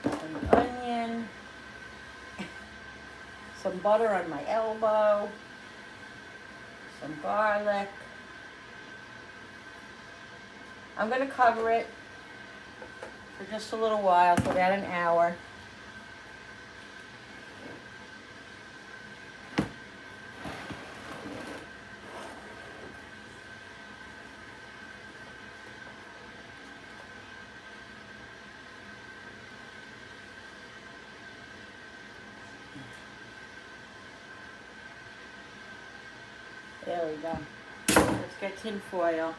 An onion, some butter on my elbow, some garlic. I'm gonna cover it for just a little while, for about an hour. There we go. Let's get tin foil.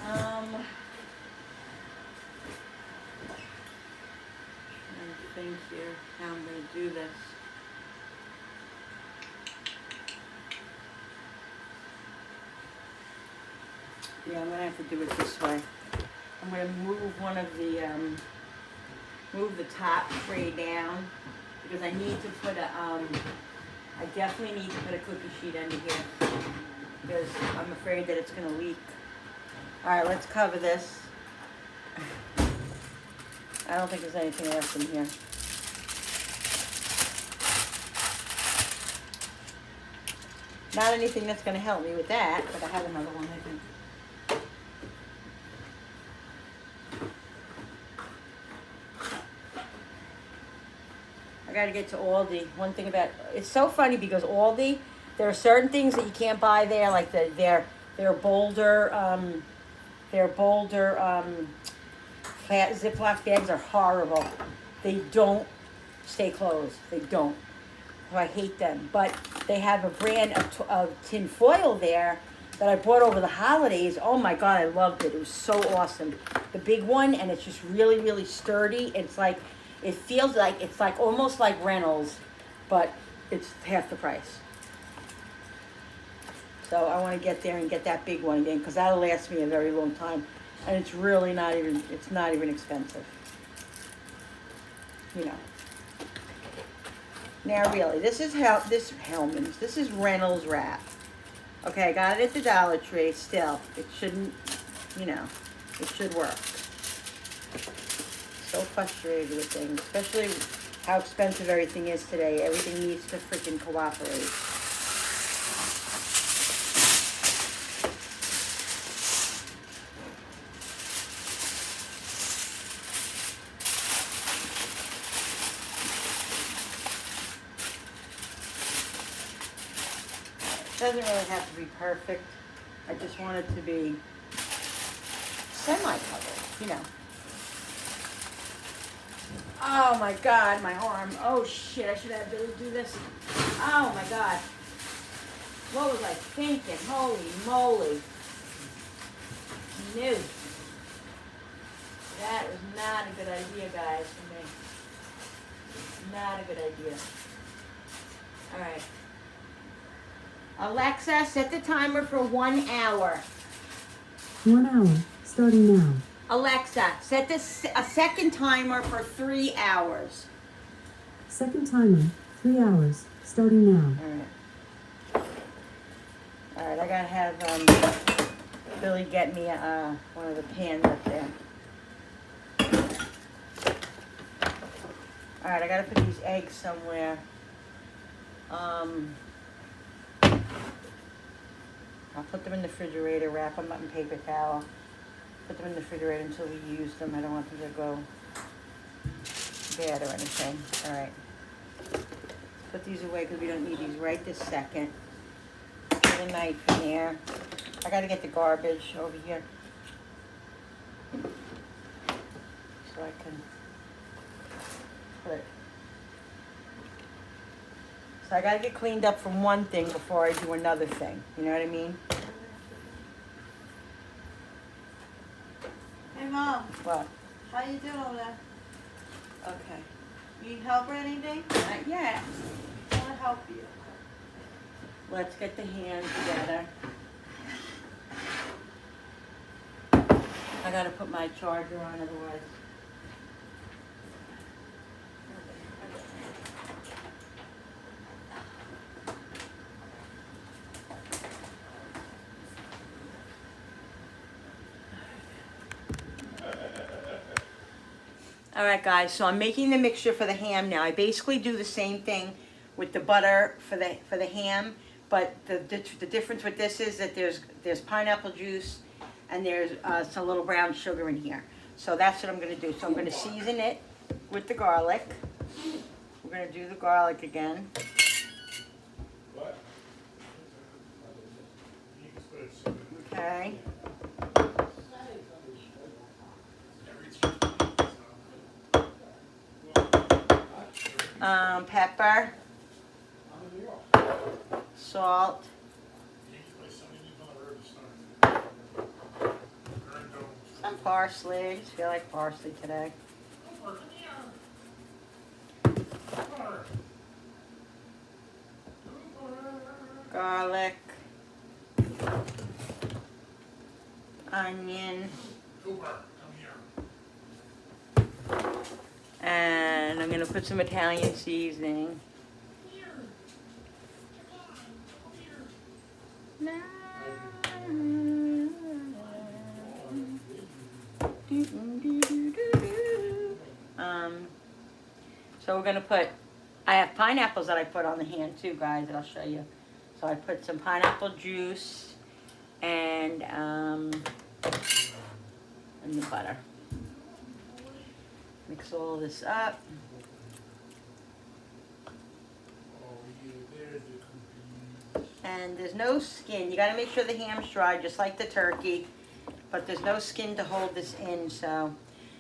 Trying to think here how I'm going to do this. Yeah, I'm going to have to do it this way. I'm going to move one of the, move the top tray down because I need to put a, I definitely need to put a cookie sheet under here because I'm afraid that it's going to leak. All right, let's cover this. I don't think there's anything else in here. Not anything that's going to help me with that, but I have another one, I think. I got to get to Aldi. One thing about, it's so funny because Aldi, there are certain things that you can't buy there, like their Boulder, flat Ziploc bags are horrible. They don't stay closed. They don't. So I hate them. But they have a brand of tin foil there that I bought over the holidays. Oh my God, I loved it. It was so awesome. The big one, and it's just really, really sturdy. It's like, it feels like, it's like almost like Reynolds, but it's half the price. So I want to get there and get that big one again because that'll last me a very long time. And it's really not even, it's not even expensive. You know. Now really, this is Hellman's. This is Reynolds wrap. Okay, I got it at the Dollar Tree still. It shouldn't, you know, it should work. So frustrated with things, especially how expensive everything is today. Everything needs to freaking cooperate. It doesn't really have to be perfect. I just want it to be semi-covered, you know. Oh my God, my arm. Oh shit, I should have Billy do this. Oh my God. What was I thinking? Holy moly. No. That was not a good idea, guys, for me. Not a good idea. All right. Alexa, set the timer for 1 hour. 1 hour, starting now. Alexa, set a second timer for 3 hours. Second timer, 3 hours, starting now. All right, I gotta have Billy get me one of the pans up there. All right, I gotta put these eggs somewhere. I'll put them in the refrigerator, wrap them up in paper towel, put them in the refrigerator until we use them. I don't want them to go bad or anything. All right. Put these away because we don't need these right this second. Put a knife in there. I got to get the garbage over here. so I can put. So I gotta get cleaned up from one thing before I do another thing. You know what I mean? Hey Mom, What? how you doing over there? Okay. Need help or anything? Not yet. I wanna help you. Let's get the hand together. I gotta put my charger on, otherwise. All right, guys, so I'm making the mixture for the ham now. I basically do the same thing with the butter for the ham, but the difference with this is that there's pineapple juice and there's some little brown sugar in here. So that's what I'm gonna do. So I'm gonna season it with the garlic. We're gonna do the garlic again. Okay. Pepper, salt, some parsley. I just feel like parsley today. Garlic, onion, and I'm gonna put some Italian seasoning. So we're gonna put, I have pineapples that I put on the hand too, guys, that I'll show you. So I put some pineapple juice and the butter. Mix all this up. And there's no skin. You gotta make sure the ham's dry, just like the turkey. But there's no skin to hold this in, so.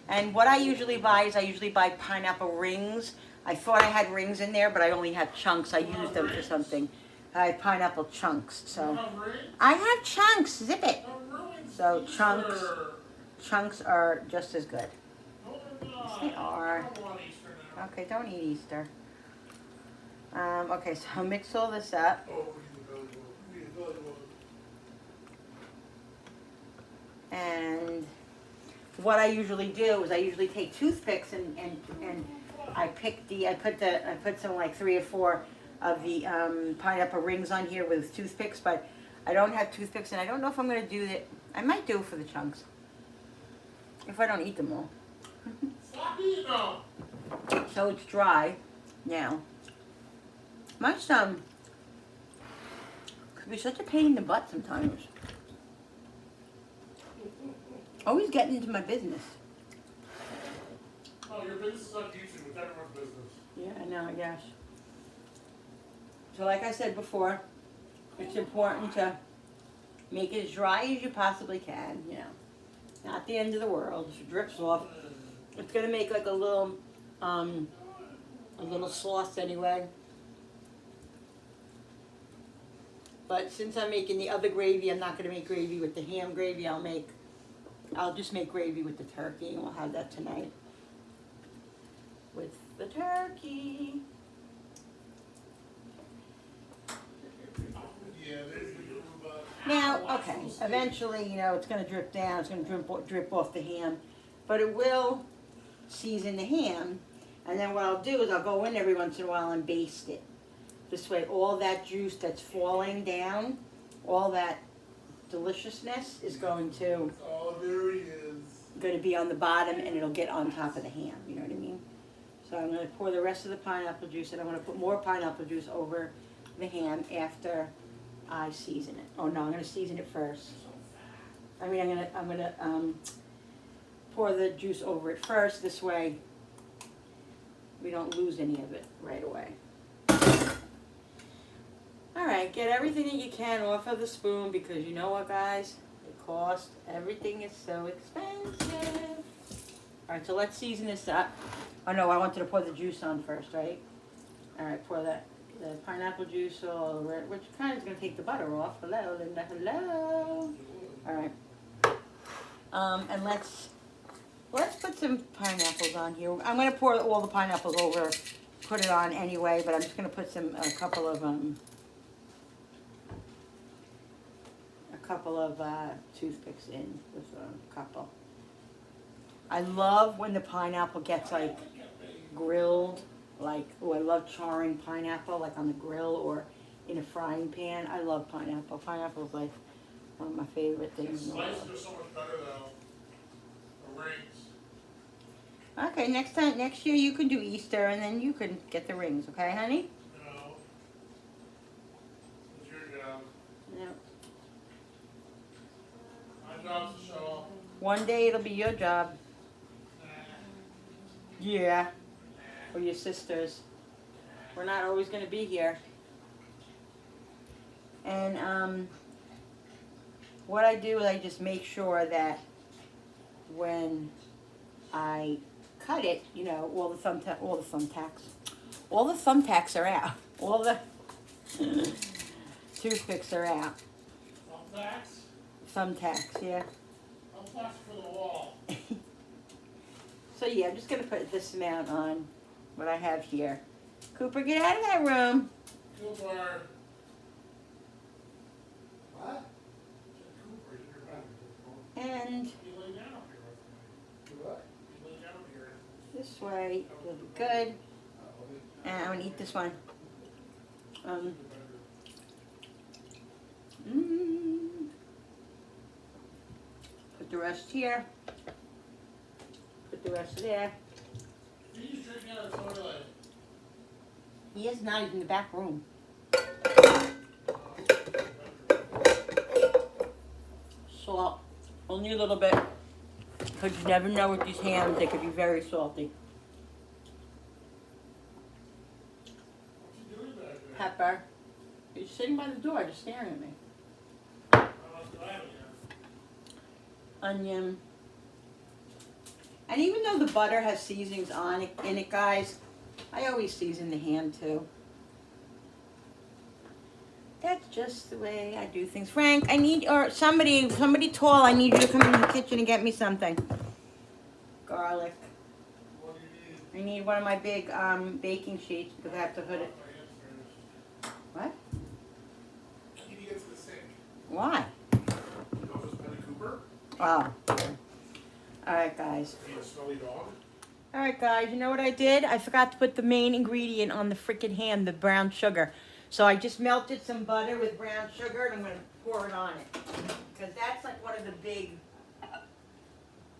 And what I usually buy is I usually buy pineapple rings. I thought I had rings in there, but I only have chunks. I use them for something. I have pineapple chunks, so. I have chunks, zip it. So chunks are just as good. Yes, they are. Okay, don't eat Easter. Okay, so I'll mix all this up. And what I usually do is I usually take toothpicks and I put some like 3 or 4 of the pineapple rings on here with toothpicks, but I don't have toothpicks and I don't know if I'm gonna do that. I might do it for the chunks if I don't eat them all. So it's dry now. Must could be such a pain in the butt sometimes. Always getting into my business. Oh, your business is on YouTube with everyone's business. Yeah, I know, I guess. So like I said before, it's important to make it as dry as you possibly can, you know. Not the end of the world. If it drips off, it's gonna make like a little sauce anyway. But since I'm making the other gravy, I'm not gonna make gravy with the ham gravy. I'll just make gravy with the turkey, and we'll have that tonight with the turkey. Now, okay, eventually, you know, it's going to drip down, it's going to drip off the ham, but it will season the ham, and then what I'll do is I'll go in every once in a while and baste it. This way, all that juice that's falling down, all that deliciousness is going to be on the bottom, and it'll get on top of the ham, you know what I mean? So I'm going to pour the rest of the pineapple juice, and I'm going to put more pineapple juice over the ham after I season it. Oh no, I'm going to season it first. I mean, I'm gonna pour the juice over it first. This way, we don't lose any of it right away. All right, get everything that you can off of the spoon, because you know what, guys? It costs. Everything is so expensive. All right, so let's season this up. Oh no, I wanted to pour the juice on first, right? All right, pour the pineapple juice all over it, which kind of is going to take the butter off. Hello, Linda, hello. All right. And let's put some pineapples on here. I'm going to pour all the pineapples over, put it on anyway, but I'm just going to put a couple of toothpicks in with a couple. I love when the pineapple gets like grilled, like, oh, I love charring pineapple like on the grill or in a frying pan. I love pineapple. Pineapple is like one of my favorite things in the world. Slices are so much better though. The rings. Okay, next year you can do Easter and then you can get the rings, okay, honey? No. It's your job. Yeah. My job's to show off. One day it'll be your job. Yeah. Or your sisters. We're not always going to be here. And what I do is I just make sure that when I cut it, you know, all the thumbtacks are out. All the toothpicks are out. Thumbtacks? Thumbtacks, yeah. Thumbtacks for the wall. So yeah, I'm just gonna put this amount on what I have here. Cooper, get out of that room. Cooper. What? Cooper, you're back. And You lay down up here with me. Do what? You lay down up here. this way, it'll be good. And I'm gonna eat this one. Put the rest here. Put the rest there. He's drinking out of the toilet. He is not even in the back room. Salt, only a little bit, because you never know with these hams, they could be very salty. What's he doing back there? Pepper. He's sitting by the door, just staring at me. I was glad of you. Onion. And even though the butter has seasonings in it, guys, I always season the ham too. That's just the way I do things. Frank, I need, or somebody tall, I need you to come in the kitchen and get me something. Garlic. What do you need? I need one of my big baking sheets because I have to hood it. What? You need to get to the sink. Why? Office Penny Cooper? Oh. All right, guys. You a smelly dog? All right, guys, you know what I did? I forgot to put the main ingredient on the freaking ham, the brown sugar. So I just melted some butter with brown sugar and I'm going to pour it on it. Because that's like one of the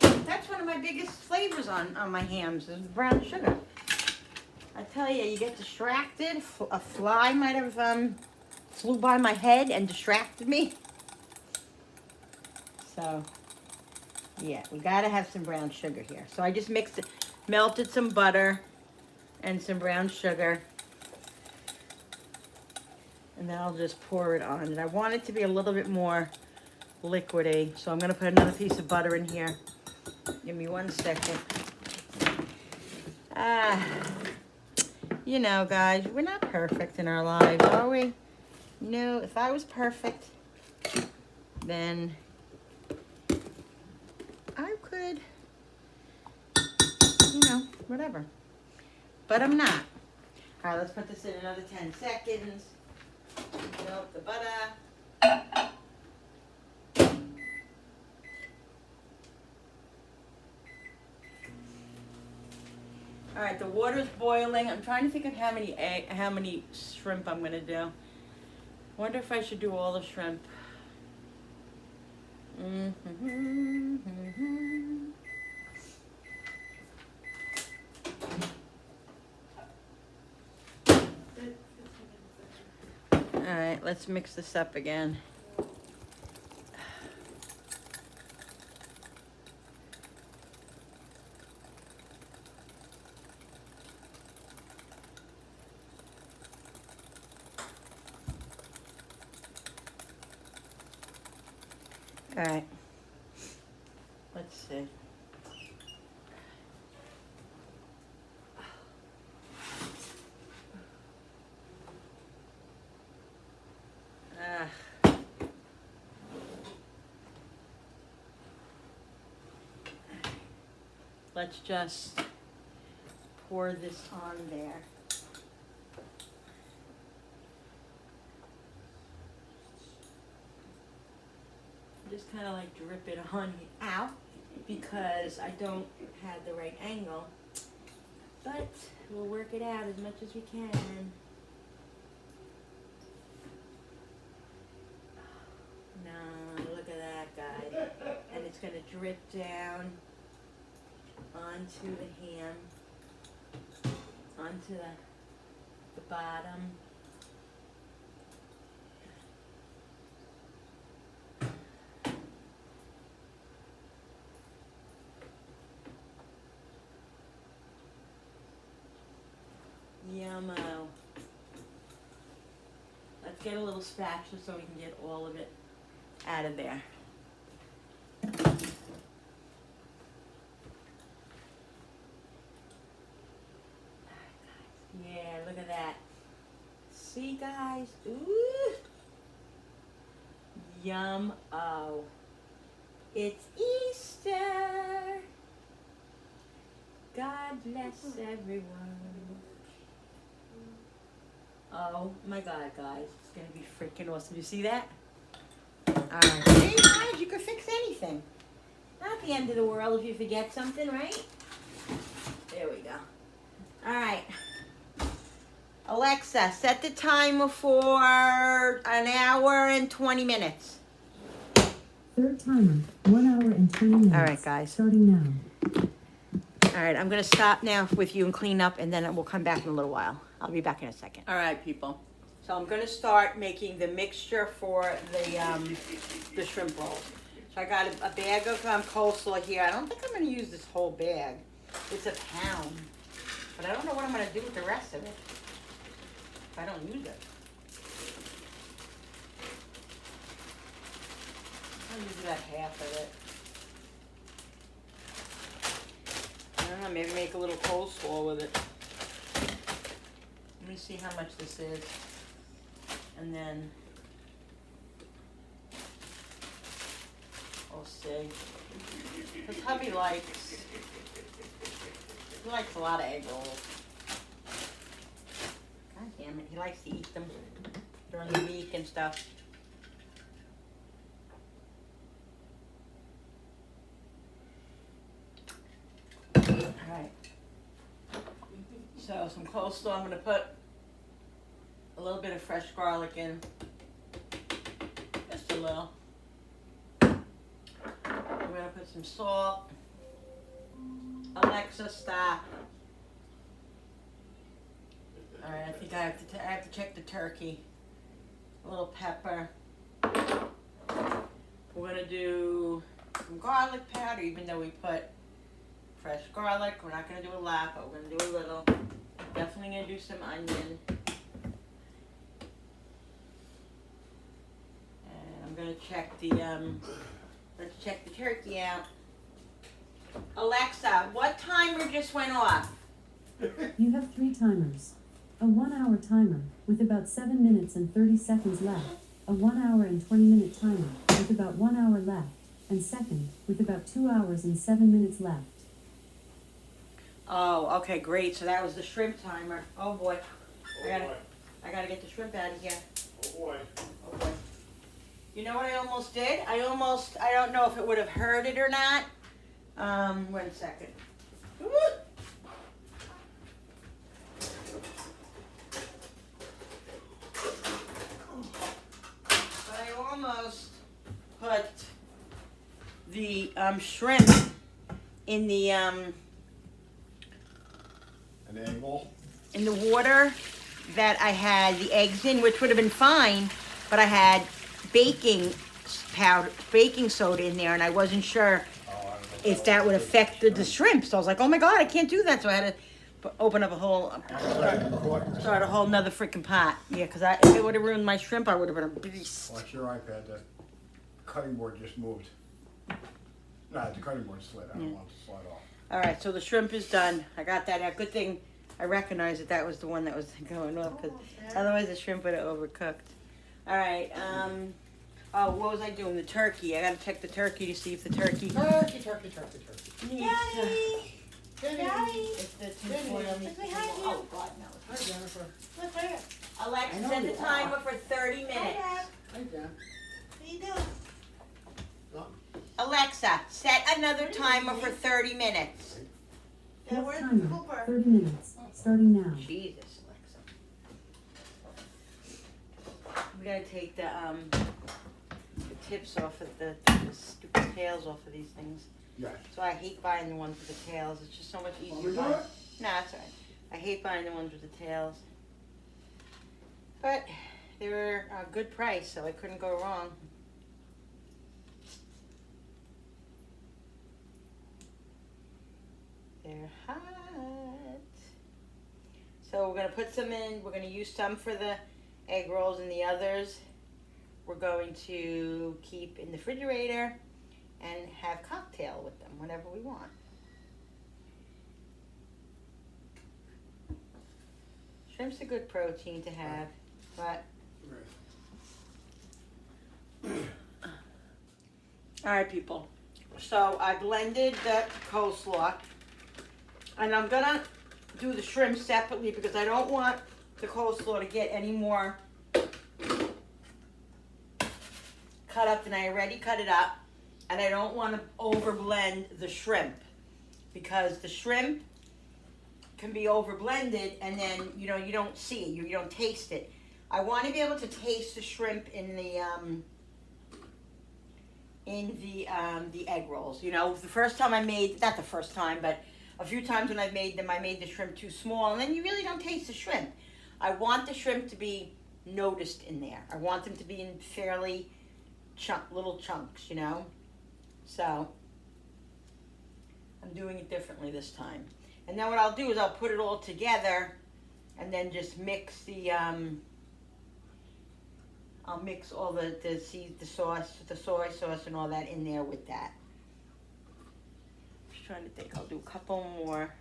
that's one of my biggest flavors on my hams is the brown sugar. I tell you, you get distracted. A fly might have flew by my head and distracted me. So, yeah, we got to have some brown sugar here. So I just melted some butter and some brown sugar. And then I'll just pour it on. And I want it to be a little bit more liquidy. So I'm going to put another piece of butter in here. Give me 1 second. You know, guys, we're not perfect in our lives, are we? No, if I was perfect, then I could, you know, whatever. But I'm not. All right, let's put this in another 10 seconds. Melt the butter. All right, the water's boiling. I'm trying to think of how many shrimp I'm gonna do. Wonder if I should do all the shrimp. All right, let's mix this up again. All right, let's see. let's just pour this on there. Just kind of like drip it on out because I don't have the right angle. But we'll work it out as much as we can. No, look at that, guys. And it's going to drip down onto the ham, onto the bottom. Yummo. Let's get a little spatula so we can get all of it out of there. Yeah, look at that. See, guys? Ooh. Yum-o. It's Easter. God bless everyone. Oh my God, guys. It's going to be freaking awesome. You see that? Alright. See, guys, you can fix anything. Not the end of the world if you forget something, right? There we go. Alright. Alexa, set the timer for an hour and 20 minutes. Third timer, 1 hour and 20 minutes. All right, guys. Starting now. All right, I'm going to stop now with you and clean up, and then we'll come back in a little while. I'll be back in a second. All right, people. So I'm going to start making the mixture for the shrimp rolls. So I got a bag of coleslaw here. I don't think I'm going to use this whole bag. It's a pound. But I don't know what I'm going to do with the rest of it if I don't use it. I'll use about half of it. I don't know, maybe make a little coleslaw with it. Let me see how much this is. And then we'll see. Because hubby likes a lot of egg rolls. God damn it, he likes to eat them during the week and stuff. Alright. So some coleslaw, I'm going to put a little bit of fresh garlic in. Just a little. I'm going to put some salt. Alexa, stop. Alright, I think I have to check the turkey. A little pepper. We're going to do some garlic powder, even though we put fresh garlic. We're not going to do a lot, but we're going to do a little. Definitely going to do some onion. And I'm going to check the, let's check the turkey out. Alexa, what timer just went off? You have 3 timers. A 1 hour timer, with about 7 minutes and 30 seconds left. A 1 hour and 20 minute timer, with about 1 hour left. And second, with about 2 hours and 7 minutes left. Oh, okay, great. So that was the shrimp timer. Oh boy. I gotta get the shrimp out of here. Oh boy. Oh boy. You know what I almost did? I don't know if it would have hurt it or not. 1 second. Woo! But I almost put the shrimp in the An angle. in the water that I had the eggs in, which would have been fine, but I had baking powder, baking soda in there, and I wasn't sure if that would affect the shrimp. So I was like, oh my God, I can't do that. So I had to open up a whole, start a whole nother freaking pot. Yeah, because if it would have ruined my shrimp, I would have been a beast. Watch your iPad. The cutting board just moved. No, the cutting board slid. I don't want it to slide off. All right, so the shrimp is done. I got that out. Good thing I recognized that was the one that was going off, because otherwise the shrimp would have overcooked. All right. Oh, what was I doing? The turkey. I got to check the turkey to see if the turkey Turkey. needs to Daddy. If the tinfoil Daddy, needs to say come hi, off. Jim. Oh, God, no. Hi, Jennifer. Look right here. Alexa, I know set the you timer are. for 30 Hi, minutes. Dad. Hi, Jen. What you doing? Alexa, set another timer for 30 minutes. Yeah, Health where's timer, Cooper? 30 minutes, starting now. Jesus, Alexa. We gotta take the tips off of the stupid tails off of these things. Yes. So I hate buying the ones with the tails. It's just so much Want easier. me to do buying- it? Nah, that's alright. I hate buying the ones with the tails. But they were a good price, so I couldn't go wrong. They're hot. So we're gonna put some in. We're gonna use some for the egg rolls, and the others we're going to keep in the refrigerator and have cocktail with them whenever we want. Shrimp's a good protein to have, but all right, people. So I blended the coleslaw, and I'm gonna do the shrimp separately because I don't want the coleslaw to get any more cut up than I already cut it up, and I don't want to over blend the shrimp because the shrimp can be over blended and then you don't see it, you don't taste it. I want to be able to taste the shrimp in the egg rolls. You know, the first time I made, not the first time, but a few times when I've made them, I made the shrimp too small, and then you really don't taste the shrimp. I want the shrimp to be noticed in there. I want them to be in fairly little chunks, you know. So I'm doing it differently this time. And then what I'll do is I'll put it all together, and then just mix the I'll mix all the sauce, the soy sauce, and all that in there with that. Just trying to think. I'll do a couple more,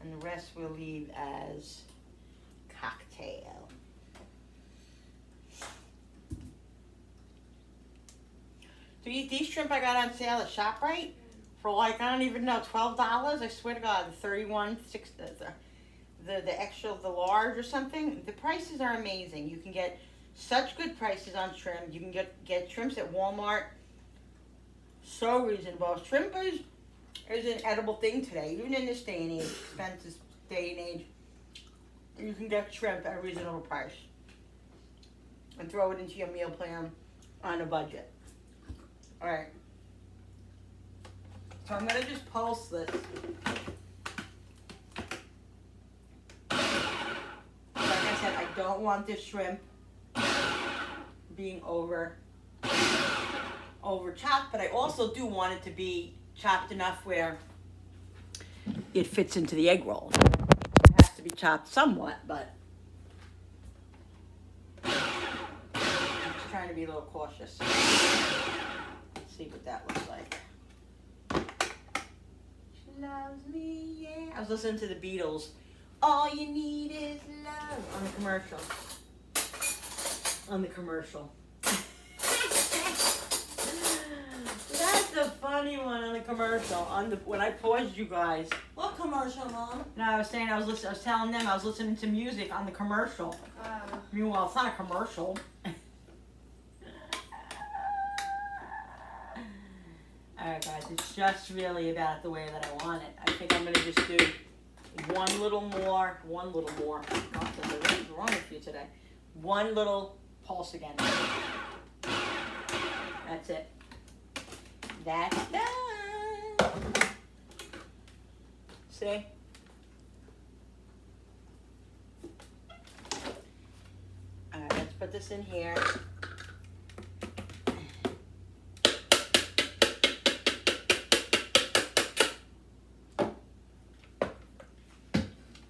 and the rest we'll leave as cocktail. These shrimp I got on sale at ShopRite for like, I don't even know, $12. I swear to God, the 31, the extra, the large or something. The prices are amazing. You can get such good prices on shrimp. You can get shrimps at Walmart. So reasonable. Shrimp is an edible thing today, even in this day and age, expensive day and age. You can get shrimp at a reasonable price and throw it into your meal plan on a budget. All right. So I'm gonna just pulse this. Like I said, I don't want this shrimp being over chopped, but I also do want it to be chopped enough where it fits into the egg roll. It has to be chopped somewhat, but I'm just trying to be a little cautious. Let's see what that looks like. She loves me, yeah. I was listening to the Beatles. All you need is love on the commercial. On the commercial. That's a funny one on the commercial. When I paused you guys. What commercial, Mom? No, I was saying I was telling them I was listening to music on the commercial. Meanwhile, it's not a commercial. Alright guys, it's just really about the way that I want it. I think I'm going to just do one little more. God, what is wrong with you today? One little pulse again. That's it. That's done. See? Alright, let's put this in here.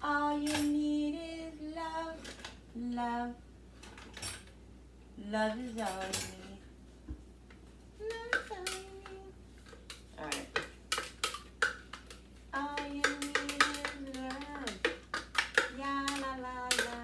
All you need is love, love. Love is all you need. Love is all you need. Alright. All you need is love. Ya la la la.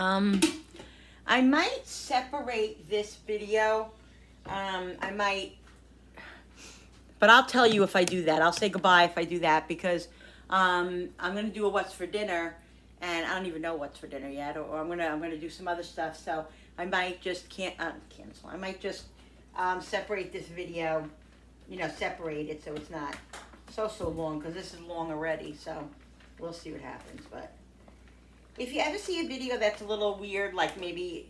I might separate this video. I might, but I'll tell you if I do that. I'll say goodbye if I do that, because I'm gonna do a what's for dinner, and I don't even know what's for dinner yet, or I'm gonna do some other stuff. So I might just cancel. I might just separate this video, separate it so it's not so long, because this is long already. So we'll see what happens. But if you ever see a video that's a little weird, like maybe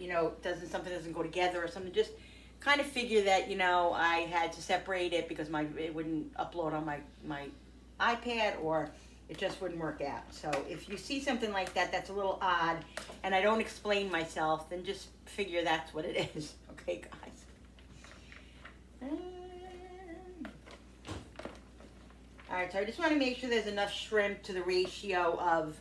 something doesn't go together or something, just kind of figure that I had to separate it because it wouldn't upload on my iPad, or it just wouldn't work out. So if you see something like that that's a little odd and I don't explain myself, then just figure that's what it is. Okay, guys. All right, so I just want to make sure there's enough shrimp to the ratio of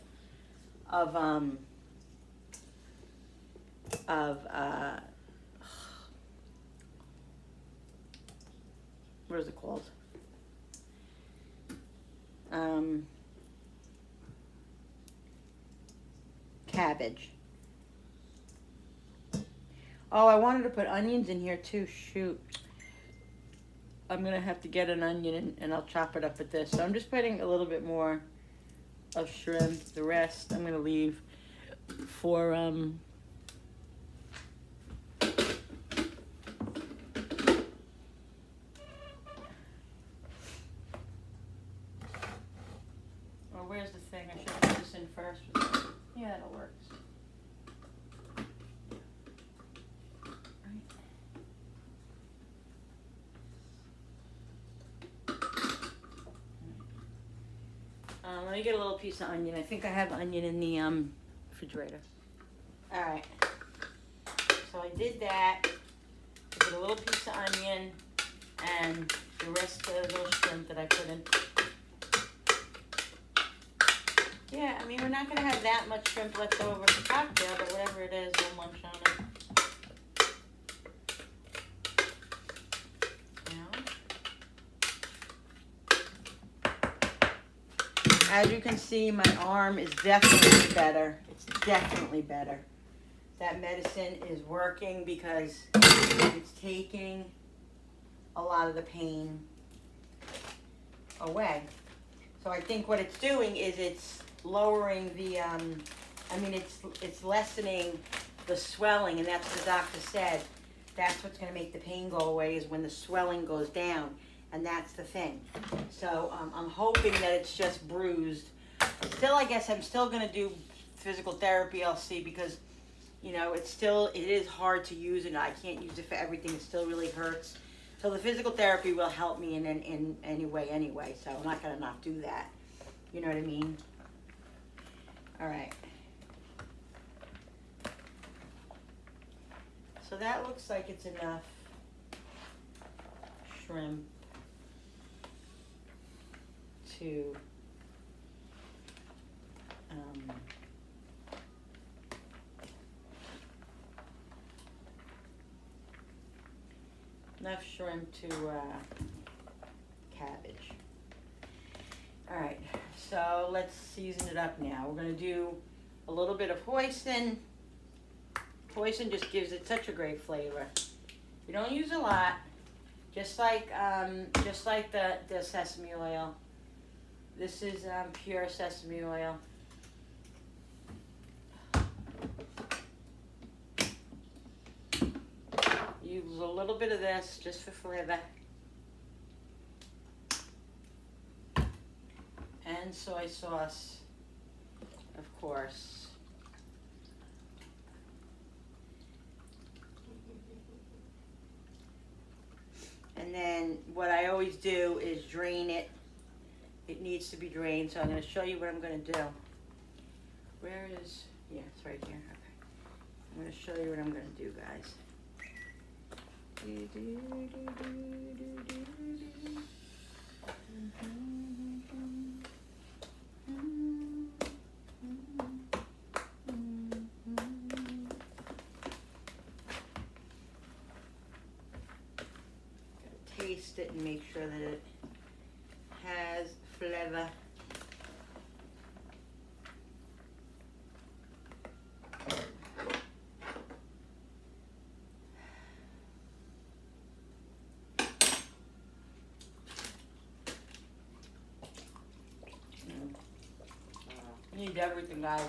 what is it called? Cabbage. Oh, I wanted to put onions in here too. Shoot. I'm gonna have to get an onion and I'll chop it up with this. So I'm just putting a little bit more of shrimp. The rest I'm gonna leave for where's the thing? I should have put this in first. Yeah, that'll work. Let me get a little piece of onion. I think I have onion in the refrigerator. All right. So I did that. I put a little piece of onion and the rest of the little shrimp that I put in. Yeah, I mean, we're not going to have that much shrimp left over for cocktail, but whatever it is, we'll munch on it. As you can see, my arm is definitely better. It's definitely better. That medicine is working because it's taking a lot of the pain away. So I think what it's doing is it's lowering the, it's lessening the swelling, and that's what the doctor said. That's what's going to make the pain go away, is when the swelling goes down. And that's the thing. So I'm hoping that it's just bruised. Still, I guess I'm still going to do physical therapy, I'll see, because, it is hard to use, and I can't use it for everything. It still really hurts. So the physical therapy will help me in any way anyway. So I'm not going to not do that. You know what I mean? All right. So that looks like it's enough shrimp to enough shrimp to cabbage. All right, so let's season it up now. We're gonna do a little bit of hoisin. Hoisin just gives it such a great flavor. You don't use a lot, just like the sesame oil. This is pure sesame oil. Use a little bit of this just for flavor. And soy sauce, of course. And then what I always do is drain it. It needs to be drained, so I'm going to show you what I'm going to do. Where is, yeah, it's right here. Okay. I'm going to show you what I'm going to do, guys. Taste it and make sure that it has flavor. Need everything, guys.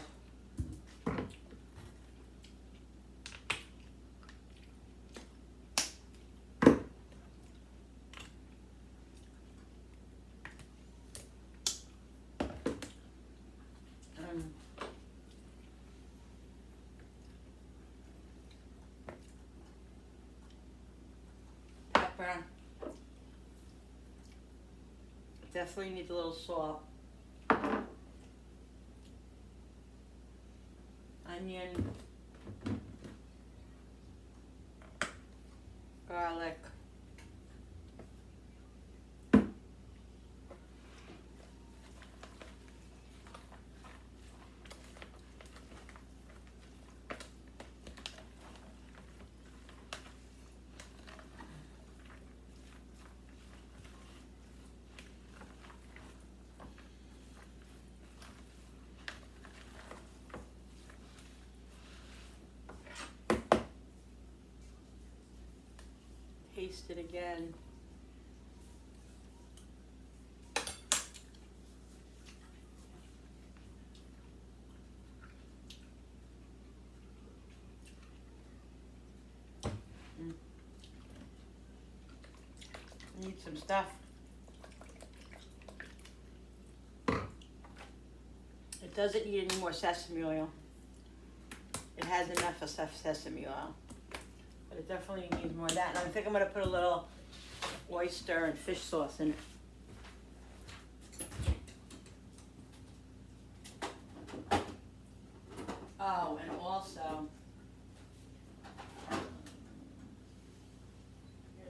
Pepper. Definitely needs a little salt. Onion. Garlic. Taste it again. Need some stuff. It doesn't need any more sesame oil. It has enough of sesame oil. But it definitely needs more of that. And I think I'm going to put a little oyster and fish sauce in it. Oh, and also, here's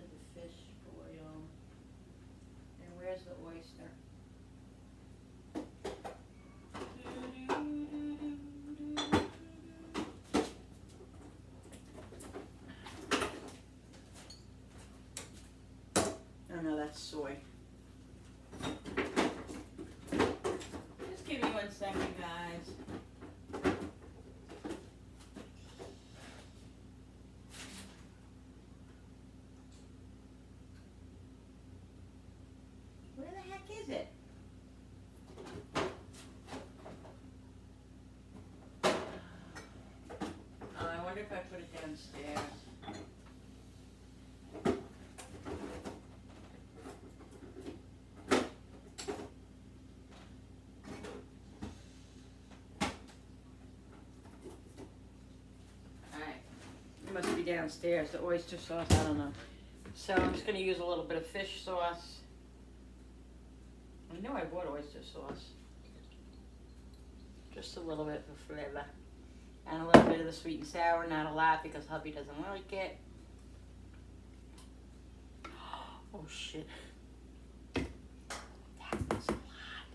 the fish oil. And where's the oyster? Oh no, that's soy. Just give me 1 second, guys. Where the heck is it? Oh, I wonder if I put it downstairs. It must be downstairs, the oyster sauce, I don't know. So I'm just gonna use a little bit of fish sauce. I know I bought oyster sauce. Just a little bit for flavor. And a little bit of the sweet and sour, not a lot because hubby doesn't like it. Oh shit. That was a lot.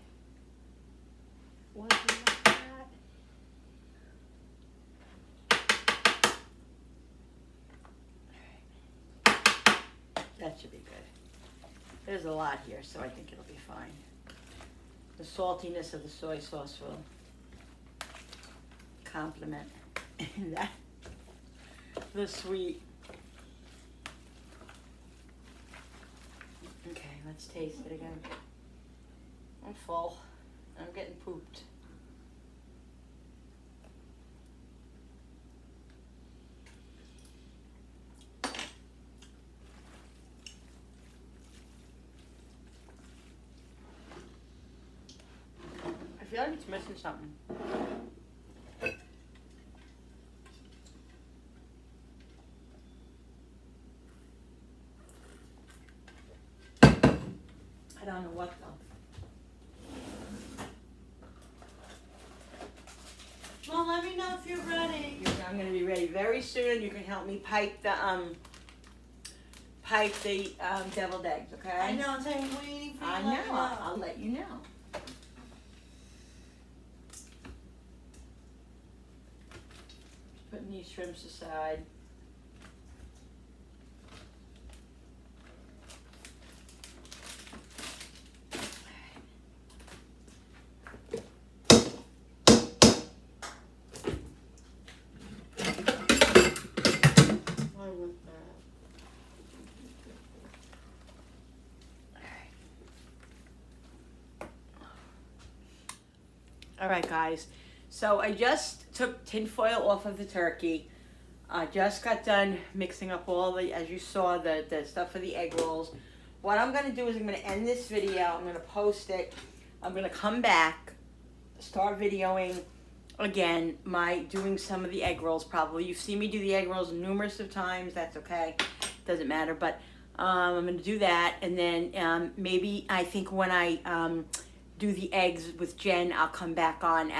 Was it like that? That should be good. There's a lot here, so I think it'll be fine. The saltiness of the soy sauce will complement that. The sweet. Okay, let's taste it again. I'm full. I'm getting pooped. I feel like it's missing something. I don't know what though. Well, let me know if you're ready. I'm gonna be ready very soon. You can help me pipe the deviled eggs, okay? I know, so I'm waiting for you I to let me know. I'll let you know. Putting these shrimps aside. All right, guys. So I just took tinfoil off of the turkey. I just got done mixing up all the, as you saw, the stuff for the egg rolls. What I'm gonna do is I'm gonna end this video. I'm gonna post it. I'm gonna come back, start videoing again, doing some of the egg rolls probably. You've seen me do the egg rolls numerous of times. That's okay. Doesn't matter. But I'm gonna do that, and then maybe I think when I do the eggs with Jen, I'll come back on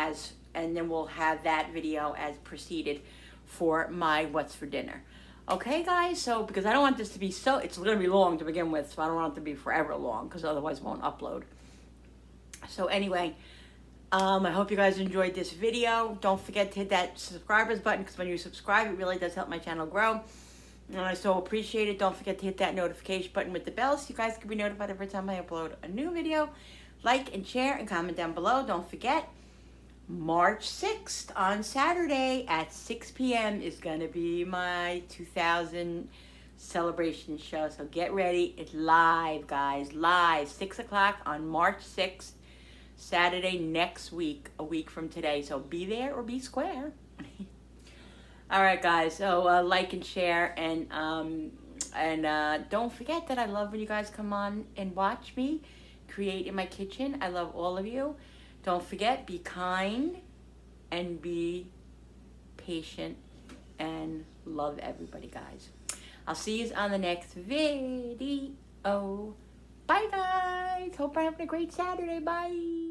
and then we'll have that video as preceded for my what's for dinner. Okay, guys, so because I don't want this to be it's going to be long to begin with, so I don't want it to be forever long because otherwise it won't upload. So anyway, I hope you guys enjoyed this video. Don't forget to hit that subscribers button because when you subscribe, it really does help my channel grow. And I so appreciate it. Don't forget to hit that notification button with the bell so you guys can be notified every time I upload a new video. Like and share and comment down below. Don't forget, March 6th on Saturday at 6 p.m. is going to be my 2000 celebration show. So get ready. It's live, guys. Live. 6 o'clock on March 6th. Saturday next week. A week from today. So be there or be square. All right, guys. So like and share. And don't forget that I love when you guys come on and watch me create in my kitchen. I love all of you. Don't forget, be kind and be patient and love everybody, guys. I'll see you on the next video. Bye, guys. Hope you're having a great Saturday. Bye.